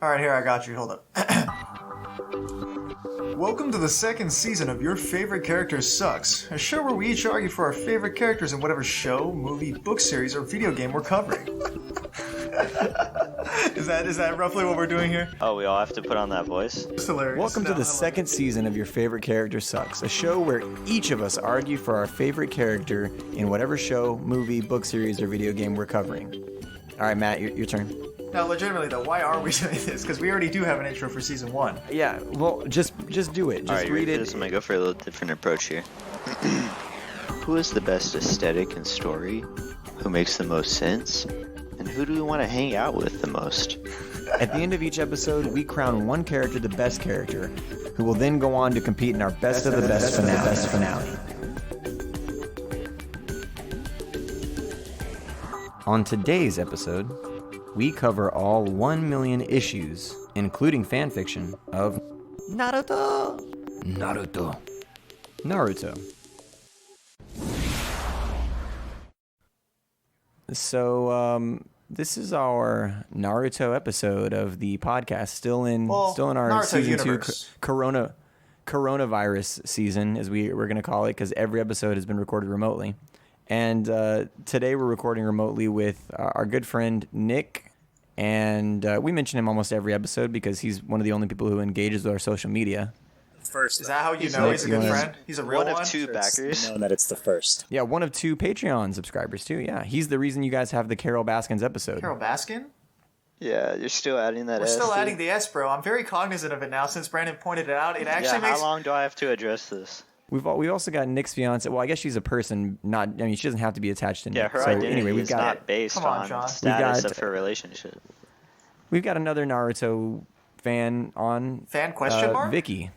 Alright, here, I got you. Hold up. Welcome to the second season of Your Favorite Character Sucks, a show where we each argue for our favorite characters in whatever show, movie, book series, or video game we're covering. Is that roughly what we're doing here? Oh, we all have to put on that voice? It's hilarious. Welcome to the second season of Your Favorite Character Sucks, a show where each of us argue for our favorite character in whatever show, movie, book series, or video game we're covering. All right, Matt, your turn. Now, legitimately though, why are we doing this? Because we already do have an intro for season 1. Yeah, well, just do it. Just read it. I'm gonna go for a little different approach here. Who is the best aesthetic and story? Who makes the most sense? And who do we want to hang out with the most? At the end of each episode, we crown one character the best character, who will then go on to compete in our best of the best finale. On today's episode, we cover all 1 million issues, including fanfiction, of Naruto. So, this is our Naruto episode of the podcast, still in our Naruto season universe. 2 coronavirus season, as we're going to call it, because every episode has been recorded remotely. And today we're recording remotely with our good friend Nick, and we mention him almost every episode because he's one of the only people who engages with our social media. Is that how you know he's a good friend? He's a real one? One of two backers. Known that it's the first. Yeah, one of 2 Patreon subscribers too. Yeah, he's the reason you guys have the Carol Baskins episode. Carol Baskin? Yeah, you're still adding that We're S. still dude. adding the S, bro. I'm very cognizant of it now since Brandon pointed it out. It actually Yeah, makes... how long do I have to address this? We also got Nick's fiance. Well, I guess she's a person, not. I mean, she doesn't have to be attached to Nick. Yeah, her so identity anyway, we've is got not based Come on, on John. status We've of her relationship. we've got another Naruto fan on. Fan question mark? Vicky.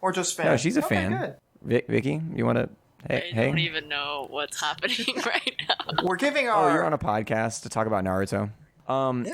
Or just fan? No, she's a Okay, fan. good. Vicky, you want to? Hey, I don't even know what's happening right now. We're giving Oh, our... you're on a podcast to talk about Naruto.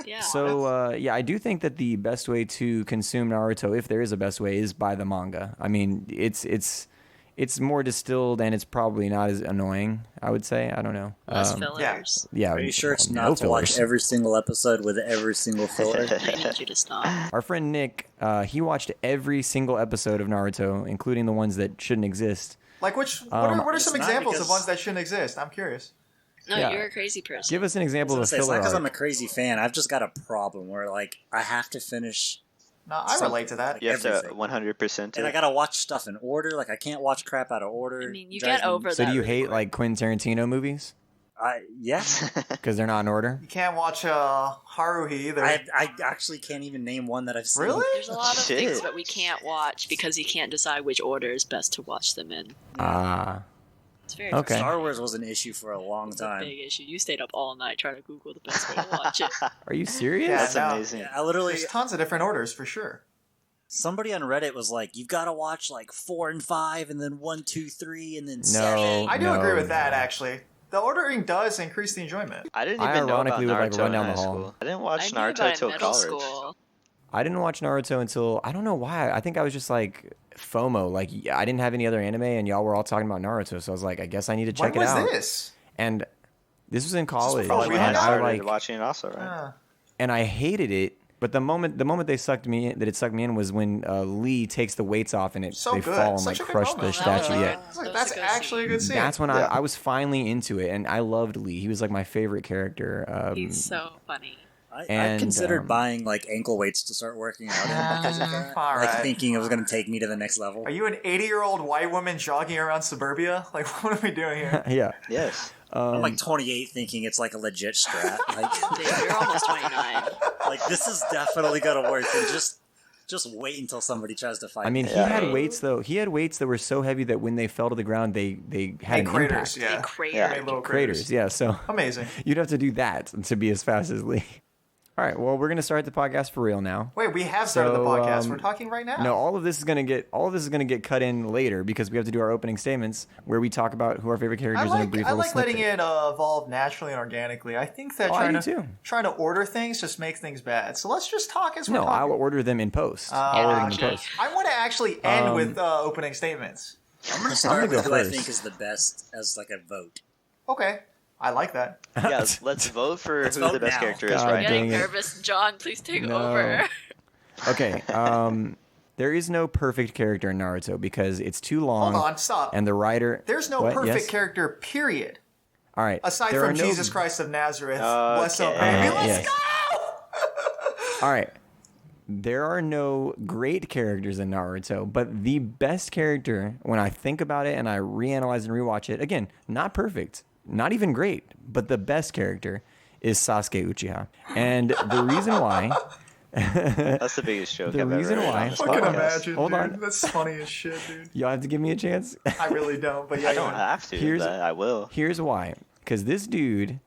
Yeah. So, I do think that the best way to consume Naruto, if there is a best way, is by the manga. I mean, it's more distilled and it's probably not as annoying, I would say. I don't know. Less fillers. Yeah. Are you sure it's no not to watch fillers. every single episode with every single filler? I need you to stop. Our friend Nick, he watched every single episode of Naruto, including the ones that shouldn't exist. Like what are It's some not examples of because- ones that shouldn't exist? I'm curious. No, Yeah. you're a crazy person. Give us an example of a It's filler not because arc. I'm a crazy fan. I've just got a problem where, like, I have to finish, No, I relate to that. You have to Everything. 100% and I it. gotta watch stuff in order. Like, I can't watch crap out of order. I mean, you Drives get me- over So that. do you really hate quick. like Quentin Tarantino movies Yeah. because they're not in order? You can't watch Haruhi either. I actually can't even name one that I've seen. Really? There's a lot of Shit. things that we can't watch because you can't decide which order is best to watch them in. It's very Okay. Star Wars was an issue for a long It's a time. big issue. You stayed up all night trying to Google the best way to watch it. Are you serious? Yeah. That's no. amazing. Yeah, I literally, There's tons of different orders for sure. somebody on Reddit was like, "You've got to watch like 4 and 5, and then 1, 2, 3, and then 7." I do No, agree with that, no. actually. The ordering does increase the enjoyment. I didn't I even know about ironically would, like, Naruto run in down high the hall. school. I didn't I watch knew Naruto about it in till middle college. school. I didn't watch Naruto until I don't know why. I think I was just like FOMO. Like I didn't have any other anime, and y'all were all talking about Naruto, so I was like, I guess I need to check When it out. was this? And this was in college, before we and had I started like, watching it also, right? and I hated it. But the moment it sucked me in was when Lee takes the weights off and So they good. fall and Such like a good crush the moment. statue. That was Yeah, good. It's like, That was that's a good actually a good scene. that's when I was finally into it, and I loved Lee. He was like my favorite character. He's so funny. I And, considered buying like ankle weights to start working out in because of that. All Like right. thinking it was going to take me to the next level. Are you an 80-year-old white woman jogging around suburbia? Like, what are we doing here? Yeah. Yes. I'm like 28 thinking it's like a legit strat. Dude, you're almost 29. Like this is definitely going to work. And just wait until somebody tries to fight. I mean, he Yeah. had weights though. He had weights that were so heavy that when they fell to the ground, they had Hey, an craters, impact. yeah. Big crater. Yeah. Hey, little Craters, yeah. So Amazing. you'd have to do that to be as fast as Lee. All right, well, we're gonna start the podcast for real now. Wait, we have started the So, podcast. We're talking right now. No, all of this is gonna get cut in later because we have to do our opening statements where we talk about who our favorite characters in a brief I little like letting snippet. it evolve naturally and organically. I think that I do too. trying to order things just makes things bad. So let's just talk as we're No, I'll talking. order them in post. I'll order them in okay. post. I want to actually end with opening statements. I'm going to start go with who I first. think is the best as like a vote. Okay. I like that. Yeah, let's vote for who vote the best now. character is God right I'm now. getting dang it. nervous. John, please take No. over. Okay. There is no perfect character in Naruto because it's too long. Hold on, stop. And the writer. There's no What? perfect Yes? character, period. All right. Aside there from are no- Jesus Christ of Nazareth. Bless up, Okay. baby. Let's yes. go! All right. There are no great characters in Naruto, but the best character, when I think about it and I reanalyze and rewatch it, again, not perfect, not even great, but the best character is Sasuke Uchiha. And the reason why... That's the biggest joke The I've reason ever heard why- on this Fucking Hold on. podcast. imagine, Hold dude. on. That's funny as shit, dude. Y'all have to give me a chance. I really don't, but yeah, I don't yeah. have to, Here's- but I will. Here's why. Because this dude,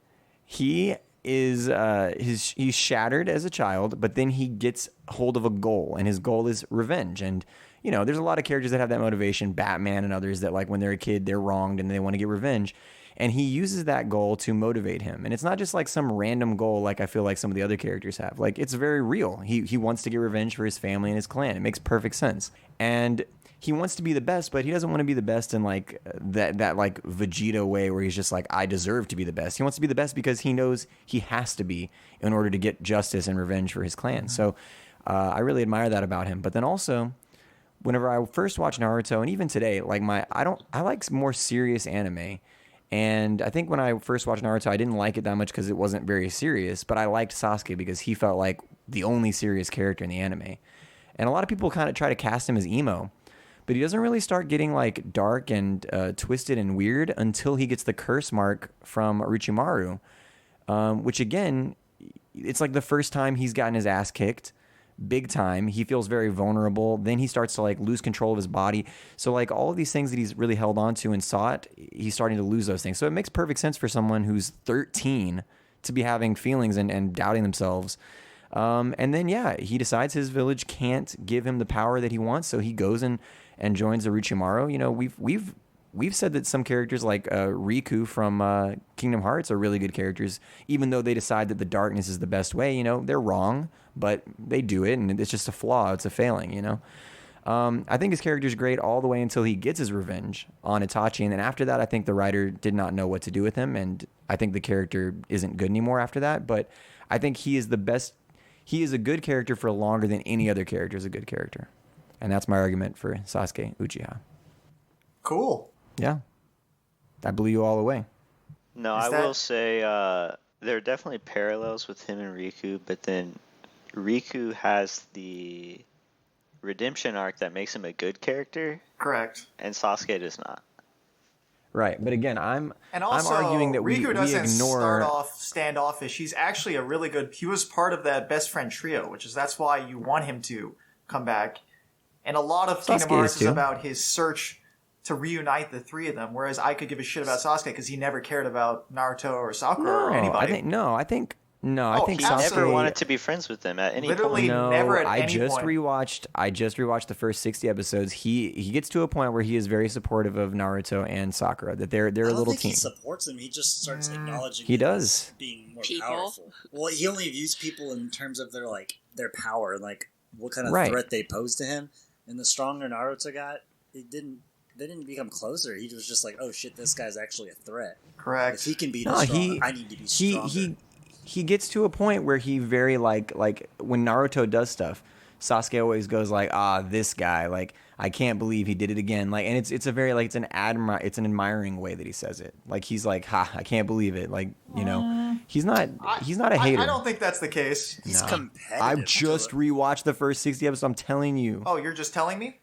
he is he's shattered as a child, but then he gets hold of a goal, and his goal is revenge. And you know, there's a lot of characters that have that motivation, Batman and others, that like when they're a kid, they're wronged and they want to get revenge. And he uses that goal to motivate him. And it's not just like some random goal like I feel like some of the other characters have. Like, it's very real. He wants to get revenge for his family and his clan. It makes perfect sense. And he wants to be the best, but he doesn't want to be the best in like that like Vegeta way where he's just like, I deserve to be the best. He wants to be the best because he knows he has to be in order to get justice and revenge for his clan. So I really admire that about him. But then also, whenever I first watched Naruto, and even today, like I like more serious anime. And I think when I first watched Naruto, I didn't like it that much because it wasn't very serious. But I liked Sasuke because he felt like the only serious character in the anime. And a lot of people kind of try to cast him as emo. But he doesn't really start getting like dark and twisted and weird until he gets the curse mark from Orochimaru. Which again, it's like the first time he's gotten his ass kicked. Big time. He feels very vulnerable. Then he starts to like lose control of his body. So like all of these things that he's really held on to and sought, he's starting to lose those things. So it makes perfect sense for someone who's 13 to be having feelings and doubting themselves. And then, yeah, he decides his village can't give him the power that he wants. So he goes and joins Orochimaru. You know, we've said that some characters like Riku from Kingdom Hearts are really good characters, even though they decide that the darkness is the best way. You know, they're wrong, but they do it, and it's just a flaw. It's a failing, you know. I think his character's great all the way until he gets his revenge on Itachi, and then after that, I think the writer did not know what to do with him, and I think the character isn't good anymore after that. But I think he is the best. He is a good character for longer than any other character is a good character, and that's my argument for Sasuke Uchiha. Cool. Yeah, I blew you all away. No, Is I that- will say there are definitely parallels with him and Riku, but then Riku has the redemption arc that makes him a good character, Correct. and Sasuke does not. Right, but again, I'm Also, arguing that Riku we doesn't ignore. start off standoffish. He's actually a really good. He was part of that best friend trio, that's why you want him to come back. And a lot of Kingdom Sasuke Hearts is is too. about his search to reunite the three of them. Whereas I could give a shit about Sasuke because he never cared about Naruto or Sakura or anybody. I think He Sasuke. never wanted to be friends with them at any Literally point. No, never at I any just point. rewatched the first 60 episodes. He gets to a point where he is very supportive of Naruto and Sakura. That they're I a don't little think team. he supports him. He just starts acknowledging He them does. as being more People. powerful. Well, he only views people in terms of their power and like what kind of Right. threat they pose to him. And the stronger Naruto got, they didn't become closer. He was just like, oh shit, this guy's actually a threat. If Correct. he can be No, this strong, I need to be stronger. He gets to a point where he very like when Naruto does stuff, Sasuke always goes like, this guy, like I can't believe he did it again. Like, and it's a very like it's an admiring way that he says it. Like he's like, I can't believe it. Like, you know, he's not a hater. I don't think that's the case. He's competitive. I've just rewatched the first 60 episodes. I'm telling you. Oh, you're just telling me?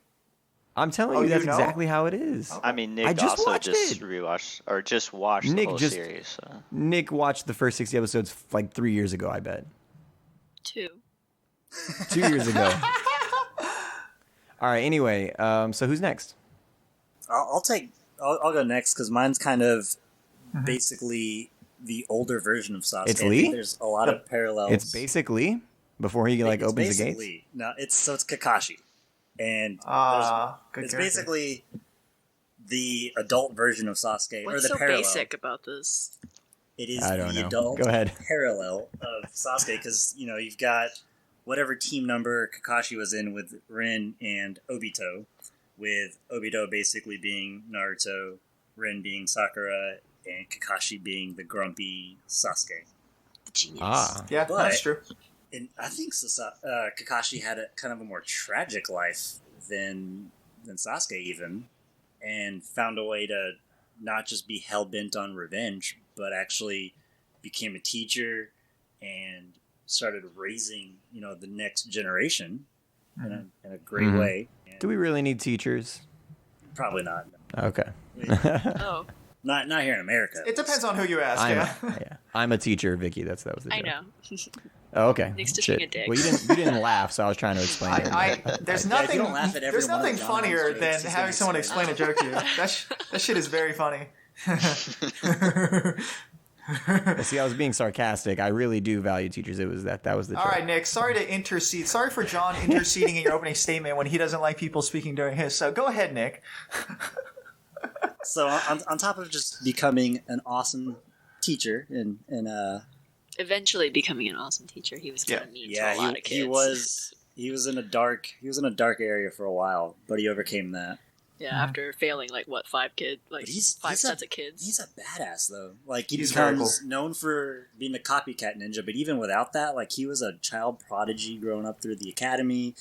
I'm telling Oh, you you that's know? exactly how it is. I mean, Nick I just also watched just it. rewatched or just watched Nick the whole just- series. So. Nick watched the first 60 episodes like 3 years ago, I bet. 2. 2 years ago. All right, anyway, so who's next? I'll go next because mine's kind of basically the older version of Sasuke. It's I think Lee? there's a lot of parallels. It's basically before he like It's opens the gates. basically- No, it's Kakashi, and Good it's character. basically the adult version of Sasuke, or What's the so parallel. basic about this? It is I don't the know. adult Go ahead. parallel of Sasuke because you've got whatever team number Kakashi was in with Rin and Obito, with Obito basically being Naruto, Rin being Sakura, and Kakashi being the grumpy Sasuke. The genius. Yeah, But- that's true. And I think Kakashi had a kind of a more tragic life than Sasuke even, and found a way to not just be hell-bent on revenge, but actually became a teacher and started raising, the next generation in a great way. And Do we really need teachers? probably not. Okay. Oh, Not here in America. It depends on who you ask. Yeah. I'm a teacher, Vicky. That was the I joke. know. Oh, okay. Nick's just Shit. being a dick. Well, you didn't laugh, so I was trying to explain it. There's Yeah, if nothing. you don't laugh at every There's one of nothing John's funnier jokes, than he's having gonna someone be explain a joke to you. That shit is very funny. See, I was being sarcastic. I really do value teachers. That was the joke. All right, Nick. Sorry to intercede. Sorry for John interceding in your opening statement when he doesn't like people speaking during his. So go ahead, Nick. So on top of just becoming an awesome teacher and Eventually becoming an awesome teacher, he was kind of mean to a lot of kids. he was in a dark area for a while, but he overcame that. Yeah, after failing 5 kids, But five sets of kids. He's a badass though. He He's very becomes known for being the copycat ninja, but even without that, he was a child prodigy growing up through the academy.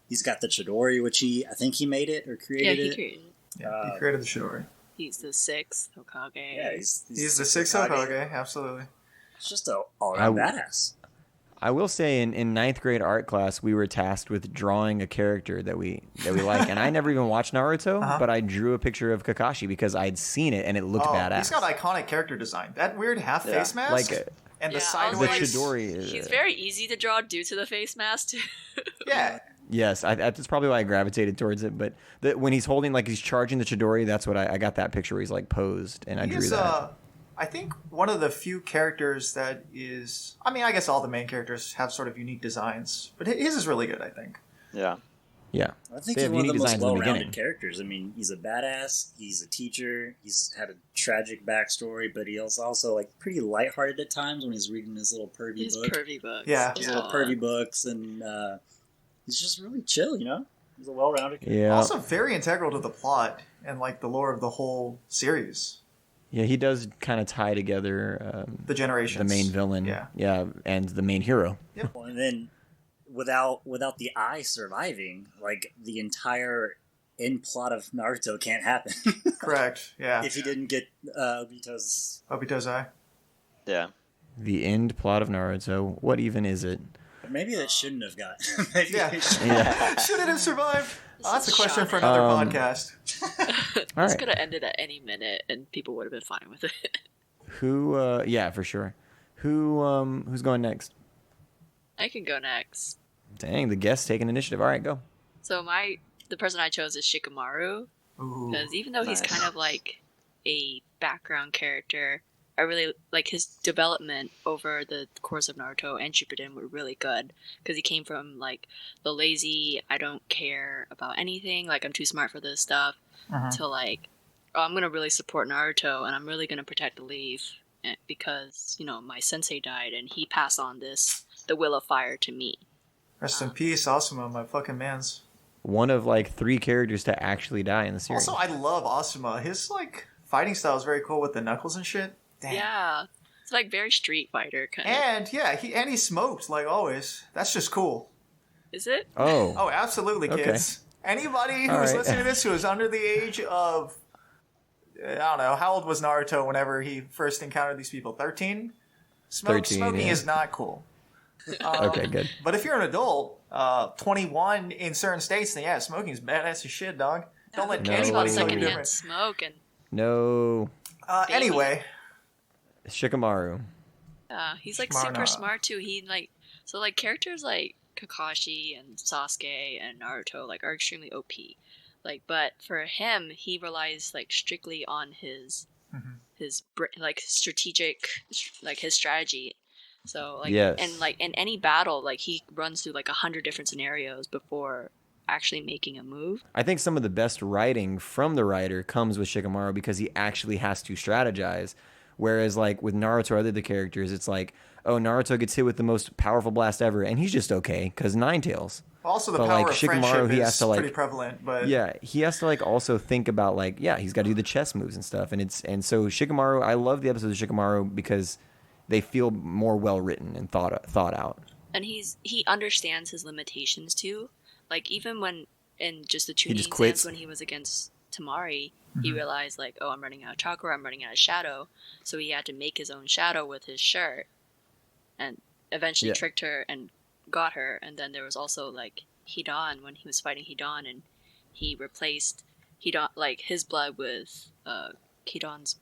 He's got the Chidori, which I think he made it or created he it. created it. Yeah, he created the Shidori. He's the 6th Hokage. Yeah, he's He's the sixth Hokage. Absolutely. It's just a all-around badass. I will say in ninth grade art class, we were tasked with drawing a character that we like. And I never even watched Naruto, but I drew a picture of Kakashi because I'd seen it and it looked badass. He's got iconic character design. That weird half face mask and the Yeah, sideways. the Chidori. He's very easy to draw due to the face mask, too. Yeah. Yes, that's probably why I gravitated towards it. But when he's holding, he's charging the Chidori, that's what I got that picture where he's posed, and I drew that. I think one of the few characters that is. I mean, I guess all the main characters have sort of unique designs, but his is really good, I think. Yeah. Yeah. I think They he's have one of the unique most designs in the well-rounded beginning. characters. I mean, he's a badass. He's a teacher. He's had a tragic backstory, but he was also pretty lighthearted at times when he's reading his little pervy His book. pervy books. Yeah. His little pervy books, and he's just really chill. He's a well-rounded character. Yeah. Also, very integral to the plot and the lore of the whole series. Yeah, he does kind of tie together The generations. the main villain. Yeah. And the main hero. And then without the eye surviving, the entire end plot of Naruto can't happen Correct. Yeah. if he didn't get Obito's. Obito's eye. Yeah. The end plot of Naruto. What even is it? Maybe that shouldn't have got. Maybe Yeah. it should- Yeah. Should it have survived? This That's a is question for shocking. another podcast. All This right. could have ended at any minute, and people would have been fine with it. Who? Yeah, for sure. Who's going next? I can go next. Dang, the guest taking initiative. All right, go. So the person I chose is Shikamaru, Ooh. because even though he's Nice. kind of a background character, I really like his development over the course of Naruto and Shippuden were really good, because he came from the lazy, I don't care about anything, I'm too smart for this stuff, to oh, I'm gonna really support Naruto and I'm really gonna protect the leaf because my sensei died and he passed on the will of fire to me. Rest in peace, Asuma, my fucking mans. One of 3 characters to actually die in the series. Also, I love Asuma. His fighting style is very cool with the knuckles and shit. Damn. Yeah, it's very Street Fighter kind of. And yeah, he smoked like always. That's just cool. Is it? Oh. Oh, absolutely, Okay. kids. Anybody All who's right. listening to this who is under the age of, I don't know, how old was Naruto whenever he first encountered these people? 13? 13, Smoking yeah. is not cool. Okay, good. But if you're an adult, 21 in certain states, then yeah, smoking is badass as shit, dog. Don't let No. It's anybody about tell you secondhand different. smoke and No. Anyway, Shikamaru. he's Smart super enough. smart too. Characters like Kakashi and Sasuke and Naruto are extremely OP. But for him, he relies strictly on his strategic his strategy. So Yes. and in any battle, he runs through 100 different scenarios before actually making a move. I think some of the best writing from the writer comes with Shikamaru because he actually has to strategize. Whereas with Naruto or other characters, it's oh, Naruto gets hit with the most powerful blast ever, and he's just okay because Ninetales. Also, the But, power like, of Shikamaru, friendship he is has to, like- pretty prevalent. But Yeah, he has to like also think about like he's got to do the chess moves and stuff, and so Shikamaru. I love the episodes of Shikamaru because they feel more well written and thought out. And he understands his limitations too. Like even when in just the He tuning just quits. exams when he was against Tamari, he realized like, oh, I'm running out of chakra, I'm running out of shadow. So he had to make his own shadow with his shirt, and eventually Yeah. tricked her and got her. And then there was also like Hidan when he was fighting Hidan, and he replaced Hidan like his blood with Hidan's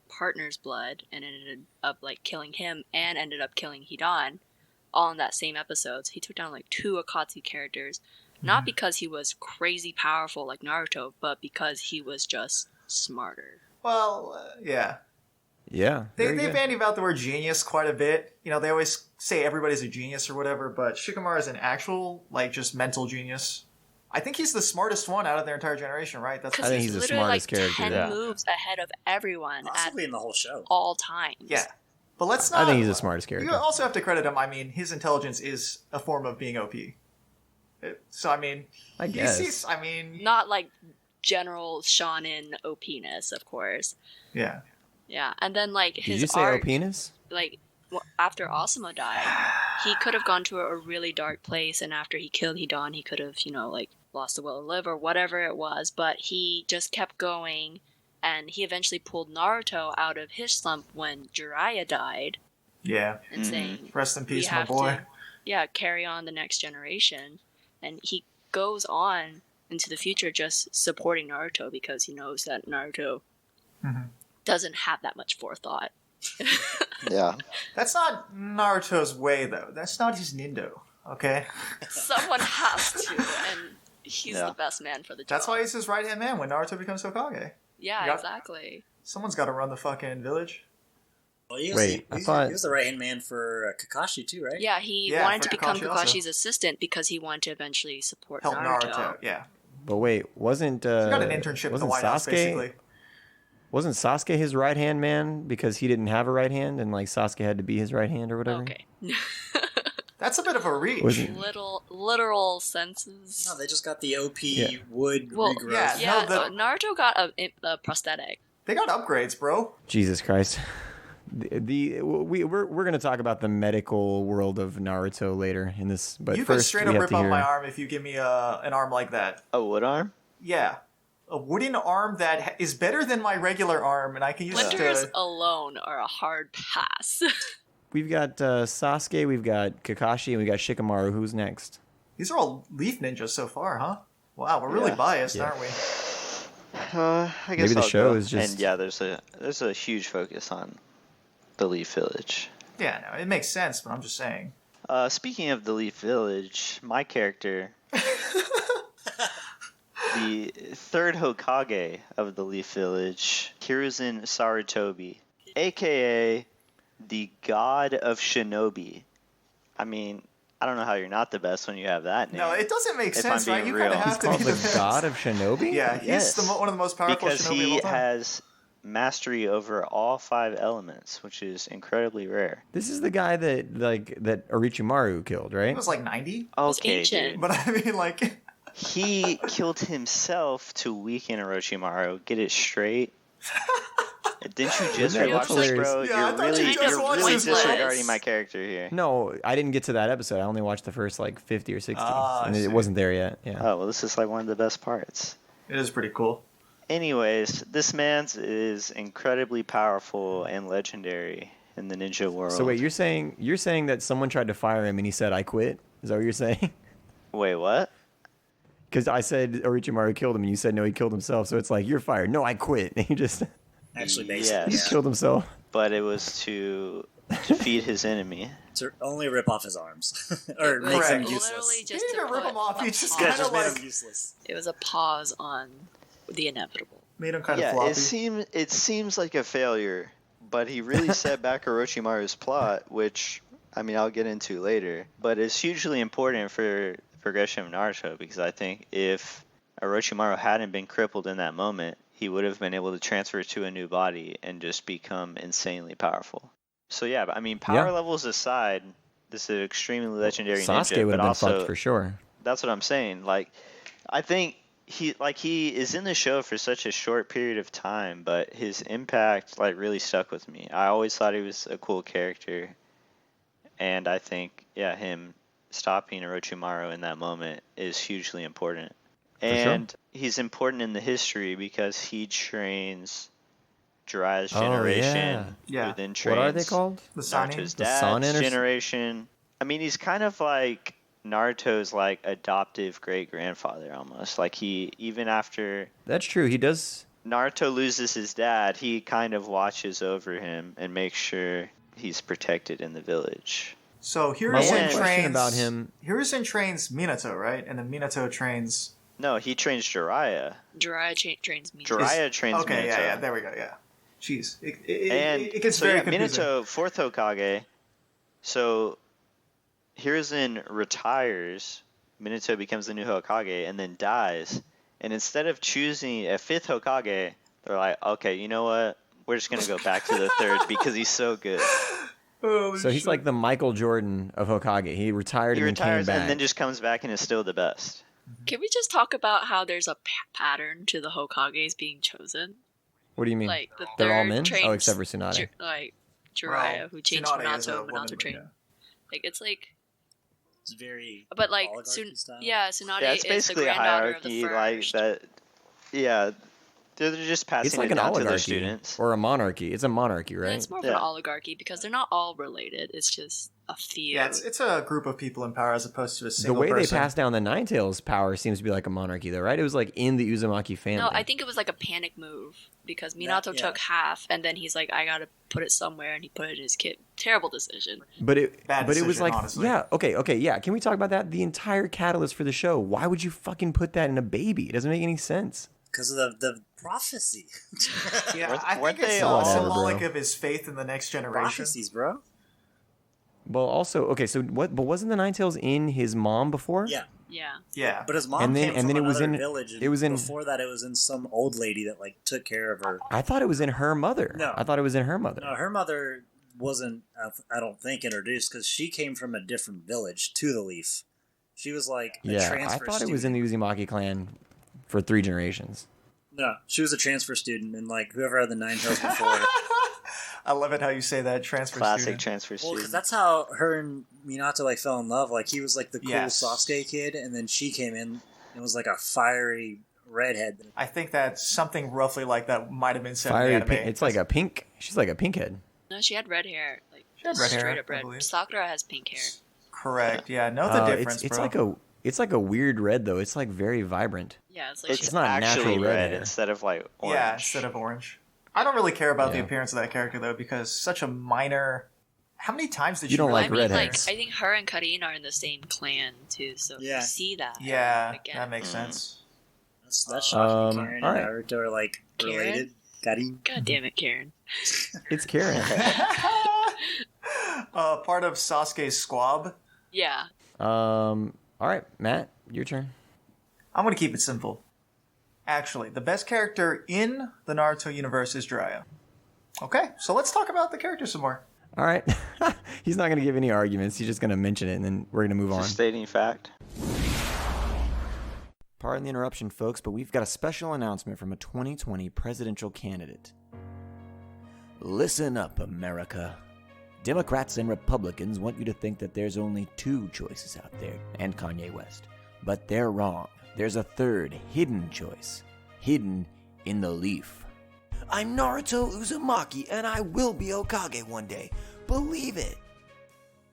partner's blood, and ended up like killing him and ended up killing Hidan, all in that same episode. So he took down like 2 Akatsuki characters, not because he was crazy powerful like Naruto, but because he was just smarter. well, yeah. Yeah, They very good. bandy about the word genius quite a bit. You know, they always say everybody's a genius or whatever, but Shikamaru is an actual, like, just mental genius. I think he's the smartest one out of their entire generation, right? That's I think he's the literally smartest like character, 10 yeah. moves ahead of everyone Possibly at in the whole show. all times. yeah. But let's not. I think he's the smartest You character. also have to credit him. I mean, his intelligence is a form of being OP. So I mean, I guess. Not like general shonen OP-ness, of course. Yeah. Yeah, and then like Did his you say arc, Opinus? like after Asuma died, he could have gone to a really dark place, and after he killed Hidan, he could have, like lost the will to live or whatever it was, but he just kept going, and he eventually pulled Naruto out of his slump when Jiraiya died, Yeah. and saying, Rest in we peace, my have boy. to, carry on the next generation, and he goes on into the future just supporting Naruto because he knows that Naruto doesn't have that much forethought. Yeah. That's not Naruto's way, though. That's not his nindo. Okay. Someone has to, and he's Yeah. the best man for the job. That's why he's his right hand man when Naruto becomes Hokage. Yeah, Yep. exactly. Someone's got to run the fucking village. Well, he was, Wait, I thought- he was the right hand man for Kakashi too, right? Yeah, he Yeah, wanted for to become Kakashi also. Kakashi's assistant because he wanted to eventually support Help Naruto. Naruto. Yeah. But wait, wasn't He got an internship at the wasn't White House, basically. Wasn't Sasuke his right hand man because he didn't have a right hand, and like Sasuke had to be his right hand or whatever? Okay. That's a bit of a reach. Wasn't- Literal senses. No, they just got the OP Yeah. wood Well, regrowth. yeah. yeah, No, Naruto got a prosthetic. They got upgrades, bro. Jesus Christ. We're gonna talk about the medical world of Naruto later in this, but You could first straight we up have rip to off hear. my arm if you give me an arm like that. A wood arm? Yeah. A wooden arm that is better than my regular arm, and I can use it Winters to... alone are a hard pass. We've got Sasuke, we've got Kakashi, and we got Shikamaru. Who's next? These are all leaf ninjas so far, huh? Wow, we're really Yeah. biased, Yeah. aren't we? I guess Maybe the I'll show go. is just- And yeah, there's a huge focus on the Leaf Village. Yeah, no, it makes sense, but I'm just saying. Speaking of the Leaf Village, my character, the third Hokage of the Leaf Village, Hiruzen Sarutobi, aka the God of Shinobi. I mean, I don't know how you're not the best when you have that name. No, it doesn't make If sense, I'm right? being You kind of real. have He's to called be the best. God of Shinobi? Yeah, he's Yes. one of the most powerful because shinobi he of all time. has mastery over all 5 elements, which is incredibly rare. This is the guy that Orochimaru killed, He right? was like 90, Okay, ancient. dude. but I mean, like... He killed himself to weaken Orochimaru. Get it straight. Didn't you just That's rewatch this, hilarious. bro? Yeah, I thought you just you're watched really this, bro. disregarding my character here. No, I didn't get to that episode. I only watched the first like 50 or 60, Ah, I and see. it wasn't there yet. Yeah. Oh, well, this is like one of the best parts. It is pretty cool. Anyways, this man's is incredibly powerful and legendary in the ninja world. So wait, you're saying that someone tried to fire him and he said, "I quit"? Is that what you're saying? Wait, what? Because I said Orochimaru killed him, and you said no, he killed himself. So it's like you're fired. No, I quit. And he just Actually, Yes. basically, killed himself. But it was to defeat his enemy. to only rip off his arms or It make was them Correct. useless. literally He just didn't to even rip put him off. He a just Yeah, kind pause. of just made them like useless. It was a pause on the inevitable. made him kind of Yeah, floppy. it seems like a failure, but he really set back Orochimaru's plot, which I mean I'll get into later. But it's hugely important for the progression of Naruto because I think if Orochimaru hadn't been crippled in that moment, he would have been able to transfer to a new body and just become insanely powerful. So I mean power Yeah. levels aside, this is an extremely legendary Sasuke ninja, would but have been also fucked for sure. That's what I'm saying. Like, I think he is in the show for such a short period of time, but his impact like really stuck with me. I always thought he was a cool character, and I think him stopping Orochimaru in that moment is hugely important. And he's important in the history because he trains Jiraiya's generation. Yeah. Who then trains What are they called? The Sanin? Naruto's The dad's Sanin or generation. I mean, he's kind of like Naruto's like adoptive great grandfather almost. Like he, even after That's true. He does. Naruto loses his dad, he kind of watches over him and makes sure he's protected in the village. So My one Hiruzen question trains about him. Hiruzen trains Minato, right? And then Minato trains. No, he trains Jiraiya. Jiraiya trains me. Jiraiya trains Okay, Minato. yeah, there we go. Yeah, jeez, And it gets so very yeah, confusing. Minato, fourth Hokage. So Hiruzen retires. Minato becomes the new Hokage and then dies. And instead of choosing a fifth Hokage, they're like, okay, you know what? We're just gonna go back to the third because he's so good. Holy So he's shit. like the Michael Jordan of Hokage. He retired He and then came retires back. and then just comes back and is still the best. Can we just talk about how there's a pattern to the Hokages being chosen? What do you mean? Like the They're all third men? trains Oh, except for Tsunade. like Well, Jiraiya, who changed Tsunade is a Minato, woman, Minato but trained. yeah. Like it's like, It's very but like oligarchy style. Tsunade Yeah, it's is the basically a granddaughter of the hierarchy first. like that. Yeah, they're just passing It's like it an down to their oligarchy students. or a monarchy. It's a monarchy, And right? it's more of Yeah. an oligarchy because they're not all related. It's just a few. Yeah, it's a group of people in power as opposed to a The single way person. they pass down the Nine Tails power seems to be like a monarchy, though, right? It was like in the Uzumaki family. No, I think it was like a panic move because Minato yeah. took half, and then he's like, "I gotta put it somewhere," and he put it in his kit. Terrible decision. But it, Bad but it was decision, like, honestly. yeah, okay, yeah. Can we talk about that? The entire catalyst for the show. Why would you fucking put that in a baby? It doesn't make any sense. Because of the prophecy. Yeah, Weren't- I weren't think it's they all- symbolic Whatever, of his faith in the next generation. Prophecies, bro. Well, also, okay, so what? But wasn't the Nine Tails in his mom before? Yeah, Yeah. Yeah, but his mom And then- came and from then it was another in- village. And it was in- before that. It was in some old lady that like took care of her. I thought it was in her mother. No. I thought it was in her mother. No, her mother wasn't. I don't think introduced because she came from a different village to the Leaf. She was like a Yeah, transfer. I thought student. it was in the Uzumaki clan for 3 generations. No, she was a transfer student, and like whoever had the Nine Tails before. I love it how you say that transfer Classic student. transfer Well, student. because that's how her and Minato like fell in love. Like he was like the cool Yes. Sasuke kid, and then she came in and was like a fiery redhead. I think that something roughly like that might have been said in Fiery the anime. pink. It's like a pink. She's like a pink head. No, she had red hair. Like She had red hair, straight up I red. believe. Sakura has pink hair. Correct. Yeah, know the difference, it's bro. it's like a weird red though. It's like very vibrant. Yeah, it's like it's she's not actually natural red red hair. instead of like orange. Yeah, instead of orange. I don't really care about the Yeah. appearance of that character though, because such a minor. How many times did You don't really like I mean, red like hair. I think her and Karin are in the same clan too, so Yeah. you see that. Yeah, again. that makes sense. That's shocking. Karen all and right. Naruto are like Karen? related. Karin. God damn it, Karen. It's Karen. Part of Sasuke's squab. Yeah. All right, Matt, your turn. I'm gonna keep it simple. Actually, the best character in the Naruto universe is Jiraiya. Okay, so let's talk about the character some more. All right. He's not going to give any arguments. He's just going to mention it, and then we're going to move on. Just stating fact. Pardon the interruption, folks, but we've got a special announcement from a 2020 presidential candidate. Listen up, America. Democrats and Republicans want you to think that there's only 2 choices out there, and Kanye West. But they're wrong. There's a third, hidden choice. Hidden in the leaf. I'm Naruto Uzumaki, and I will be Hokage one day. Believe it!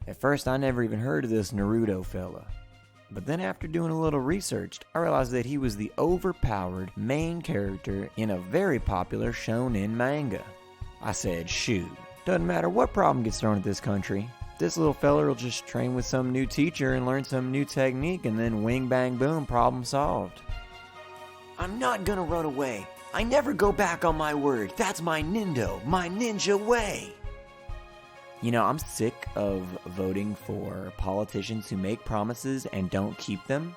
At first, I never even heard of this Naruto fella. But then after doing a little research, I realized that he was the overpowered main character in a very popular shonen manga. I said, shoot, doesn't matter what problem gets thrown at this country. This little feller will just train with some new teacher and learn some new technique, and then wing bang boom, problem solved. I'm not gonna run away. I never go back on my word. That's my nindo, my ninja way. You know, I'm sick of voting for politicians who make promises and don't keep them.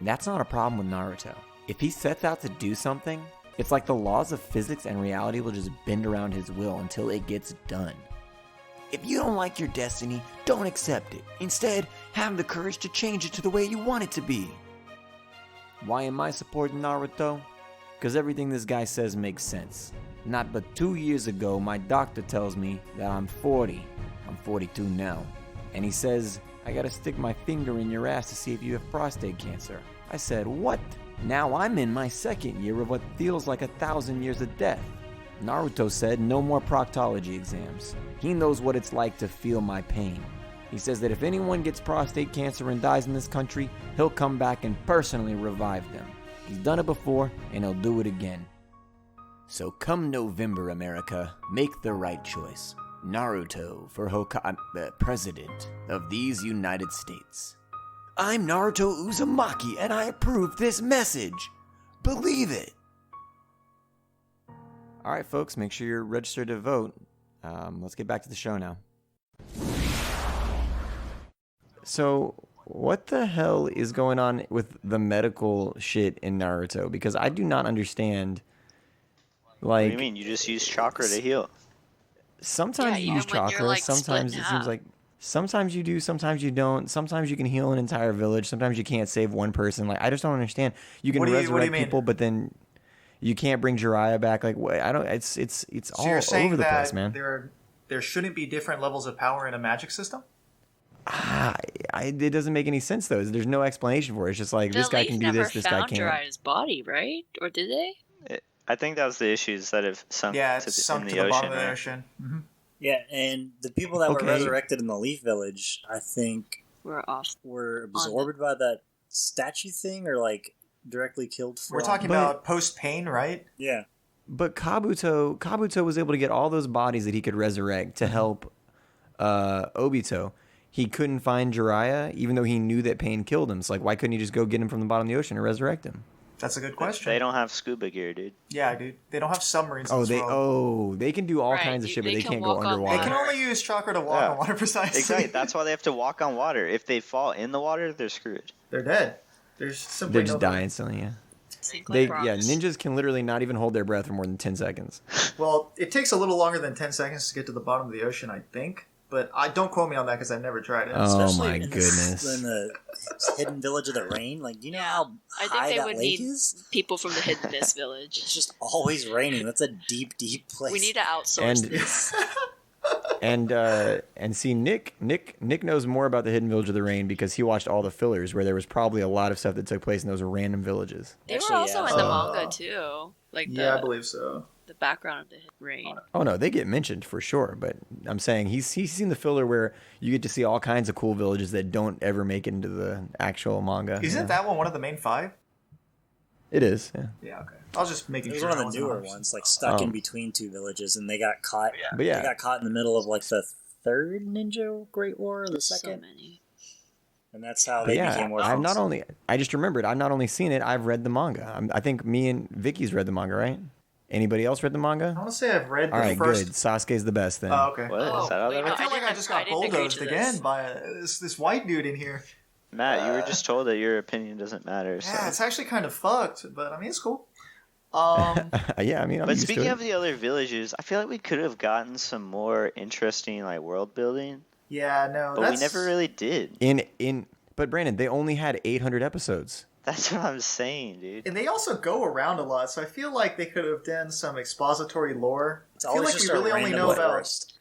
That's not a problem with Naruto. If he sets out to do something, it's like the laws of physics and reality will just bend around his will until it gets done. If you don't like your destiny, don't accept it. Instead, Have the courage to change it to the way you want it to be. Why am I supporting Naruto? Because everything this guy says makes sense. Not but 2 years ago, my doctor tells me that I'm 40. I'm 42 now. And he says, I gotta stick my finger in your ass to see if you have prostate cancer. I said, what? Now I'm in my second year of what feels like 1,000 years of death. Naruto said no more proctology exams. He knows what it's like to feel my pain. He says that if anyone gets prostate cancer and dies in this country, he'll come back and personally revive them. He's done it before, and he'll do it again. So come November, America, make the right choice. Naruto for President of these United States. I'm Naruto Uzumaki, and I approve this message. Believe it. All right, folks, make sure you're registered to vote. Let's get back to the show now. So, what the hell is going on with the medical shit in Naruto? Because I do not understand. What do Like, you mean? You just use chakra to heal. sometimes Yeah, you use even when you're, chakra. like, Sometimes split it in seems half. like sometimes you do. Sometimes you don't. Sometimes you can heal an entire village. Sometimes you can't save one person. Like, I just don't understand. You can What do you resurrect mean? people, but then you can't bring Jiraiya back. Like, what? I don't. It's So all you're saying over the that place, man. there shouldn't be different levels of power in a magic system? It doesn't make any sense though. There's no explanation for it. It's just like this The guy Leaf can do never this. This guy found can't. Jiraiya's body, right? Or did they? I think that was the issue, is that it sunk, Yeah, to it's the, sunk in to the the ocean. bottom of the Right? ocean. Mm-hmm. Yeah, and the people that Okay. were resurrected in the Leaf Village, I think, We're off. were absorbed by that statue thing, or like directly killed from. We're talking But- about post pain, right? Yeah, But Kabuto was able to get all those bodies that he could resurrect to help Obito. He couldn't find Jiraiya, even though he knew that pain killed him. So, like, why couldn't he just go get him from the bottom of the ocean and resurrect him? That's a good question. They don't have scuba gear, dude. Yeah, dude. They don't have submarines in this world. They can do all Right, kinds of shit, but they they can can't go walk on They underwater. can water. only use chakra to walk Yeah. on water precisely. Exactly. That's why they have to walk on water. If they fall in the water, they're screwed. They're dead. There's simply They just no die instantly. Yeah, Sink they like yeah. rocks. Ninjas can literally not even hold their breath for more than 10 seconds. Well, it takes a little longer than 10 seconds to get to the bottom of the ocean, I think. But don't quote me on that because I've never tried it. Oh especially my in goodness. in the hidden village of the rain. Like, do you know Yeah. how I high think they that would lake need is? people from the Hidden Mist Village. It's just always raining. That's a deep, deep place. We need to outsource And- this. And see, Nick knows more about the Hidden Village of the Rain because he watched all the fillers where there was probably a lot of stuff that took place in those random villages. They Actually, were also yeah. in the Oh. manga too, like Yeah, I the believe so. background of the rain. Oh no, they get mentioned for sure. But I'm saying he's seen the filler where you get to see all kinds of cool villages that don't ever make it into the actual manga. Isn't Yeah. that one of the main 5? It is. Yeah. Yeah, okay. I was just making It was sure. one I of the wasn't newer 100%. ones, like stuck Oh. in between two villages, and they got caught. But yeah. They got caught in the middle of like the third Ninja Great War, or the So second, many. and that's how But they yeah, became more I've famous. not only I just remembered I've not only seen it, I've read the manga. I think me and Vicky's read the manga, right? Anybody else read the I manga? want to say I've read All the right, first. good. Sasuke's the best then. Oh, okay. What? Is Oh, that how wait, that no, I works? feel like I didn't- just I got didn't agree bulldozed to again this. by this white dude in here. Matt, you were just told that your opinion doesn't matter. So. Yeah, it's actually kind of fucked, but I mean it's cool. Yeah, I mean, I'm But used speaking to it. of the other villages, I feel like we could have gotten some more interesting like world building, Yeah, no, but that's we never really did. But Brandon, they only had 800 episodes. That's what I'm saying, dude. And they also go around a lot, so I feel like they could have done some expository lore. It's I feel always like just we a really only random know about forest.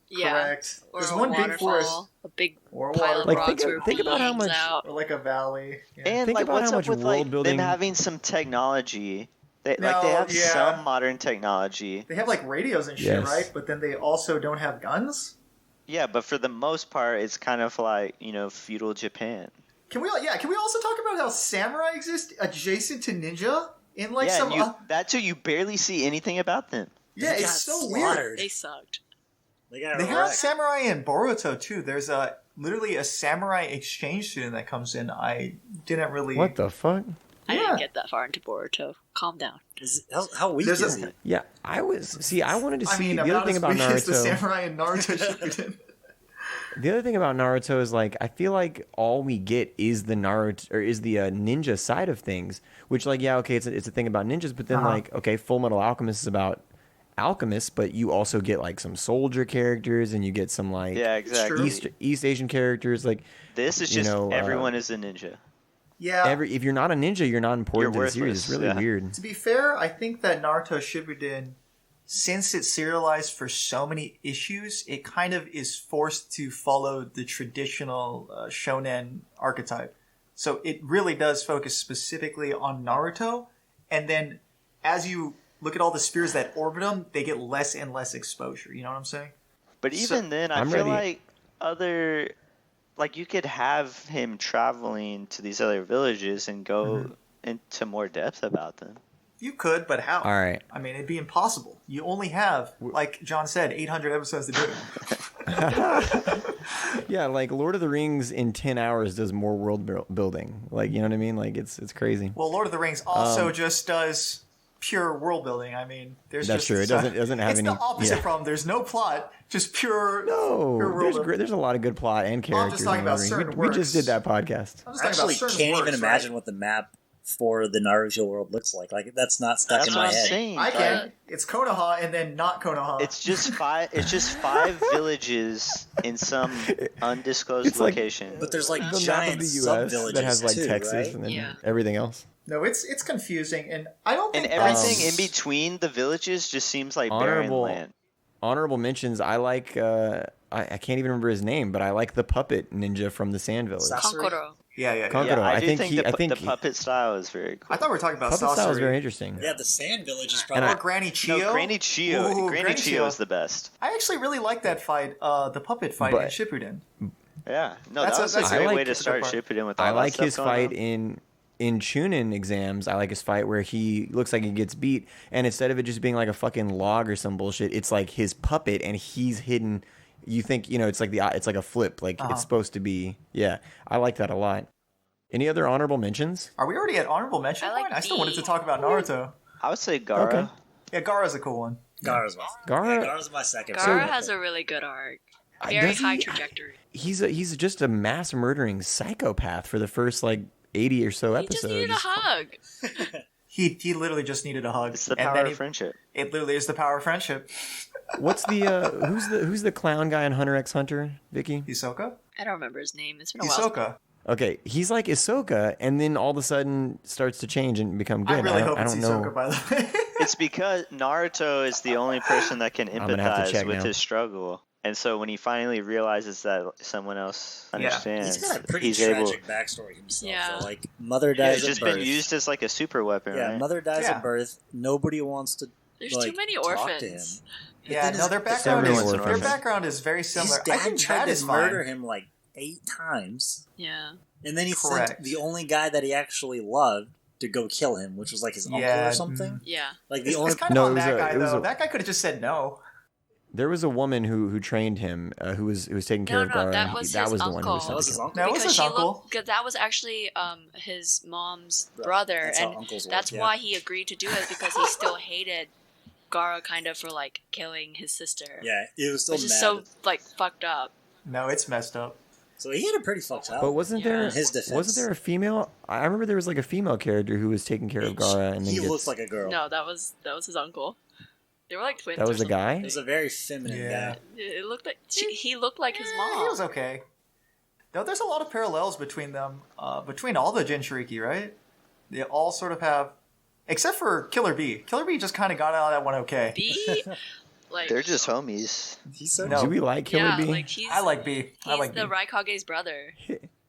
Yeah, correct. or There's a one big waterfall, forest a big or a pile of water, Like, rocks where think about how hangs much- out. or like a valley. Yeah. And Think like, about what's how up much with like world building- them having some technology? They No, have yeah. some modern technology. They have like radios and shit, Yes. right? But then they also don't have guns. Yeah, but for the most part, it's kind of like feudal Japan. Can we also talk about how samurai exist adjacent to ninja in like yeah, some? and that too, you barely see anything about them. Yeah, They it's got so weird. slaughtered. They sucked. They got They have wrecked. samurai in Boruto too. There's literally a samurai exchange student that comes in. I didn't really. What the fuck? I Yeah. didn't get that far into Boruto. Calm down. How weak There's is a- he? Yeah, I wanted to see I mean, the other thing about as weak as the Naruto. samurai in Naruto Shippuden. The other thing about Naruto is like I feel like all we get is the ninja side of things, which like yeah okay it's a thing about ninjas, but then Uh-huh. like okay, Full Metal Alchemist is about alchemists, but you also get like some soldier characters, and you get some like Yeah, exactly. East Asian characters. Like This is you just know, everyone is a ninja. Yeah. if you're not a ninja, you're not important You're to the series. It's really worthless, yeah. weird. To be fair, I think that Naruto Shippuden, since it's serialized for so many issues, it kind of is forced to follow the traditional shonen archetype. So it really does focus specifically on Naruto, and then as you look at all the spears that orbit him, they get less and less exposure. You know what I'm saying? But even then, I I'm feel ready. like you could have him traveling to these other villages and go into more depth about them. You could, but how? All right. I mean, it'd be impossible. You only have, like John said, 800 episodes to do it. Yeah, like Lord of the Rings in 10 hours does more world building. Like, you know what I mean? Like it's crazy. Well, Lord of the Rings also just does pure world building. I mean, there's That's just true. It doesn't have it's any. the opposite yeah. problem. There's no plot, just pure. No, pure world there's building. there's a lot of good plot and Well, I'm characters. just talking in about Lord of the certain Rings. We just did that podcast. I'm just I talking actually about certain can't works, even imagine right? what the map for the Naruto world looks like. Like that's not stuck That's in what my I'm head. saying. I like, can. It's Konoha and then not Konoha. It's just five. It's just 5 villages in some undisclosed It's like- location. But there's like The map of giant the sub U.S. villages that has like too, Texas right? and then Yeah. everything else. No, it's confusing, and I don't And think everything that's- in between the villages just seems like barren Honorable- land. Honorable mentions. I like. I can't even remember his name, but I like the puppet ninja from the Sand Village. Kankuro. Yeah. Kankuro. Yeah, I I do think think, he- the, I think the puppet style is very cool. I thought we were talking about Puppet style is Sasori. very interesting. Yeah, the Sand Village is And probably. Or Granny Chio. No, Granny Chio. Ooh, Granny Chio is the best. I actually really like that fight, the puppet fight But- in Shippuden. Yeah. No, That's that a- was that's a a great good way to start part. Shippuden with all I that like stuff his going fight on. in Chunin exams. I like his fight where he looks like he gets beat, and instead of it just being like a fucking log or some bullshit, it's like his puppet, and he's hidden. You think it's like it's like a flip, like it's supposed to be. Yeah, I like that a lot. Any other honorable mentions? Are we already at honorable mention I like point? I still wanted to B. talk about Naruto. I would say Gara. Okay. Yeah, Gaara's a cool one. Gara's my. Gara- Yeah, Gara's my second. Gara favorite. has a really good arc. Very Does he- high trajectory. He's just a mass murdering psychopath for the first like 80 or so He just episodes. needed a hug. He literally just needed a hug. It's the and power then of friendship. It literally is the power of friendship. What's the who's the clown guy in Hunter x Hunter, Vicky? Hisoka? I don't remember his name. It's been a while. Hisoka. Okay, he's like Ahsoka, and then all of a sudden starts to change and become good. I really hope I it's don't Hisoka, know. by the way. It's because Naruto is the only person that can gonna have to empathize check with now. his struggle. And so when he finally realizes that someone else understands, He's got a pretty able. tragic backstory himself. Yeah. Though. Like mother Yeah, dies it's at just birth. been used as like a super weapon, Yeah, right? mother dies Yeah. at birth. Nobody wants to. There's like, too many talk to him. orphans. Yeah, then no, their his- background Everyone's is an orphan. their background is very His similar. I dad think tried that to is murder fine. him like 8 times, Yeah. and then he Correct. sent the only guy that he actually loved to go kill him, which was like his uncle Yeah, or something. Yeah. Like the It's, only. it's kind of No, on it was that a- guy it was though. a- That guy could have just said no. There was a woman who trained him, who was taking care No, of no, Gara. that and was that his was the one who was uncle. That was sent his to uncle. No, it was Because his uncle. because that was actually his mom's brother, That's how and uncles work, that's yeah. why he agreed to do it because he still hated Gara kind of for like killing his sister. Yeah, it was still Which is mad. so like fucked up. No, it's messed up. So he had a pretty fucked childhood. But wasn't there In his defense. wasn't there a female? I remember there was like a female character who was taking care of Gara, and then he gets, looked like a girl. No, that was his uncle. They were like twins. that or was the something. guy. He was a very feminine Yeah. guy. It looked like he looked like his He mom. was okay. No, there's a lot of parallels between them, between all the Jinchuriki, right? They all sort of have, except for Killer Bee. Killer Bee just kind of got out of that one okay. B, like They're just homies. He's so No. Do we like Killer yeah, Bee? like he's I like Bee. I he's like the Bee. Raikage's brother.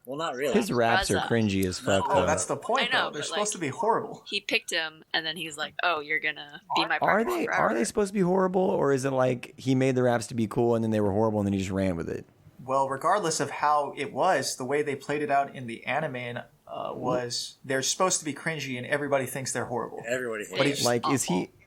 well, not really. His raps are Raza. cringy as fuck. Oh, though. that's the point, I know, though. They're but, supposed like- to be horrible. He picked him, and then he's like, "Oh, you're gonna be my Are partner they forever." supposed to be horrible, or is it like he made the raps to be cool and then they were horrible and then he just ran with it? Well, regardless of how it was, the way they played it out in the anime was they're supposed to be cringy and everybody thinks they're horrible. Everybody But hates he- Like,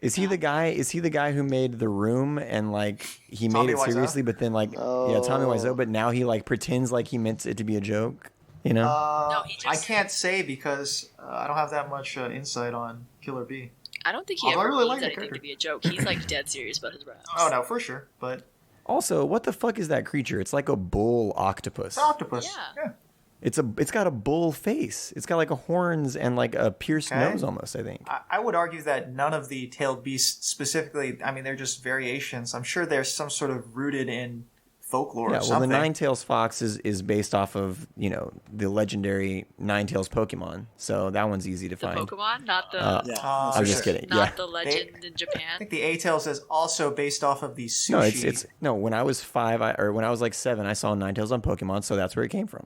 is he the guy? Is he the guy who made The Room and like he Tommy made it Wiseau? seriously, but then like yeah, Tommy Wiseau, but now he like pretends like he meant it to be a joke. You know? No, he I just- can't say because I don't have that much insight on Killer Bee. I don't think he Although I ever really means like the anything character. to be a joke. He's like dead serious about his raps. Oh no, for sure. But Also, what the fuck is that creature? It's like a bull octopus. it's an octopus. Yeah. Yeah. It's got a bull face. It's got like a horns and like a pierced nose almost, I think. I would argue that none of the tailed beasts specifically, I mean, they're just variations. I'm sure there's some sort of rooted in folklore or something. Well, the Ninetales fox is based off of, the legendary Ninetales Pokemon. So that one's easy to find. Pokemon, not the I was just kidding. not the legend in I Japan. think the A-Tails is also based off of the sushi. No, when I was 5, or when I was like 7, I saw Ninetales on Pokemon, so that's where it came from.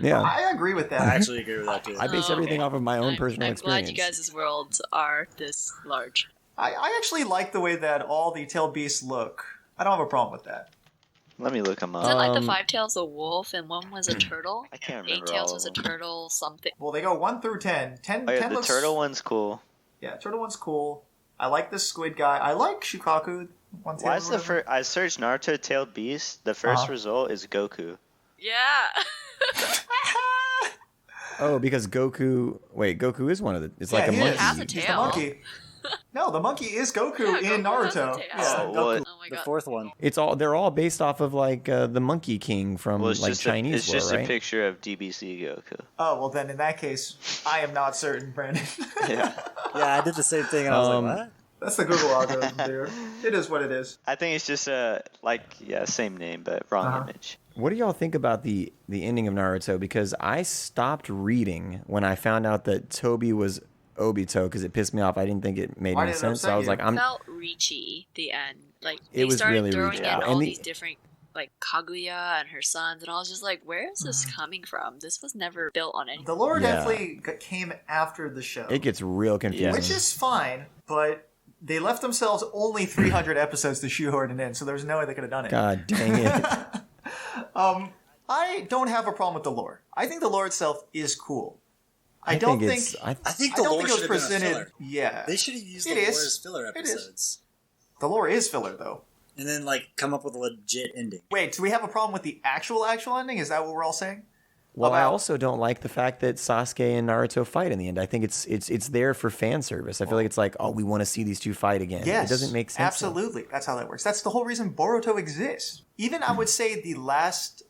Yeah. I agree with that. I actually agree with that too. I base everything off of my own personal experience. I'm glad you guys' worlds are this large. I actually like the way that all the tailed beasts look. I don't have a problem with that. Let me look them Is it up. like the Five Tails a wolf and one was a turtle? I can't remember Eight Tails all was of a them. turtle something. Well, they go 1 through 10. 10, Oh, yeah, 10 the looks... turtle one's cool. Yeah, turtle one's cool. I like the squid guy. I like Shukaku. Why is the first? I searched Naruto tailed beast. The first result is Goku. Yeah. Oh, because Goku... Wait, Goku is one of the... It's like a he monkey. is. has a He's the tail. monkey. No, the monkey is Goku Yeah, in Goku has a Naruto. tail. Yeah, Oh, Goku. well, Oh my The god. fourth one. They're all based off of like the Monkey King from Well, it's like just Chinese it's lore, just right? a picture of DBC Goku. Oh, well then in that case, I am not certain, Brandon. Yeah, Yeah, I did the same thing, and I was like, what? That's the Google algorithm, dude. It is what it is. I think it's just same name but wrong image. What do y'all think about the ending of Naruto? Because I stopped reading when I found out that Toby was Obito because it pissed me off. I didn't think it made Why any did it sense. So upset I was you? like, It felt reachy, the end. Like, It they was started really throwing reachy. in Yeah. all And these different, like, Kaguya and her sons, and I was just like, where is this coming from? This was never built on anything. The lore Yeah. definitely came after the show. it gets real confusing. Which is fine, but they left themselves only 300 episodes to shoehorn it in, so there's no way they could have done it. God dang it. I don't have a problem with the lore. I think the lore itself is cool. I think don't it's- think... I I think I the don't lore think it was should have been a presented... filler. Yeah. They should have used It the lore is. as filler It is. episodes. The lore is filler, though. And then, like, come up with a legit ending. Wait, do we have a problem with the actual ending? Is that what we're all saying? Well, I About- also don't like the fact that Sasuke and Naruto fight in the end. I think it's there for fan service. I feel like it's like, oh, we want to see these two fight again. Yes. It doesn't make sense. Absolutely. That's how that works. That's the whole reason Boruto exists. Even, I would say, the last...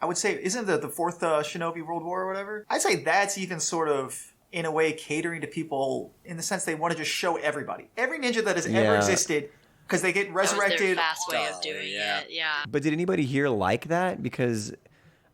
isn't the fourth Shinobi World War or whatever? I'd say that's even sort of, in a way, catering to people in the sense they want to just show everybody. Every ninja that has ever Yeah. existed, because they get That was their resurrected... fast way of doing yeah. it. Yeah. But did anybody here like that? Because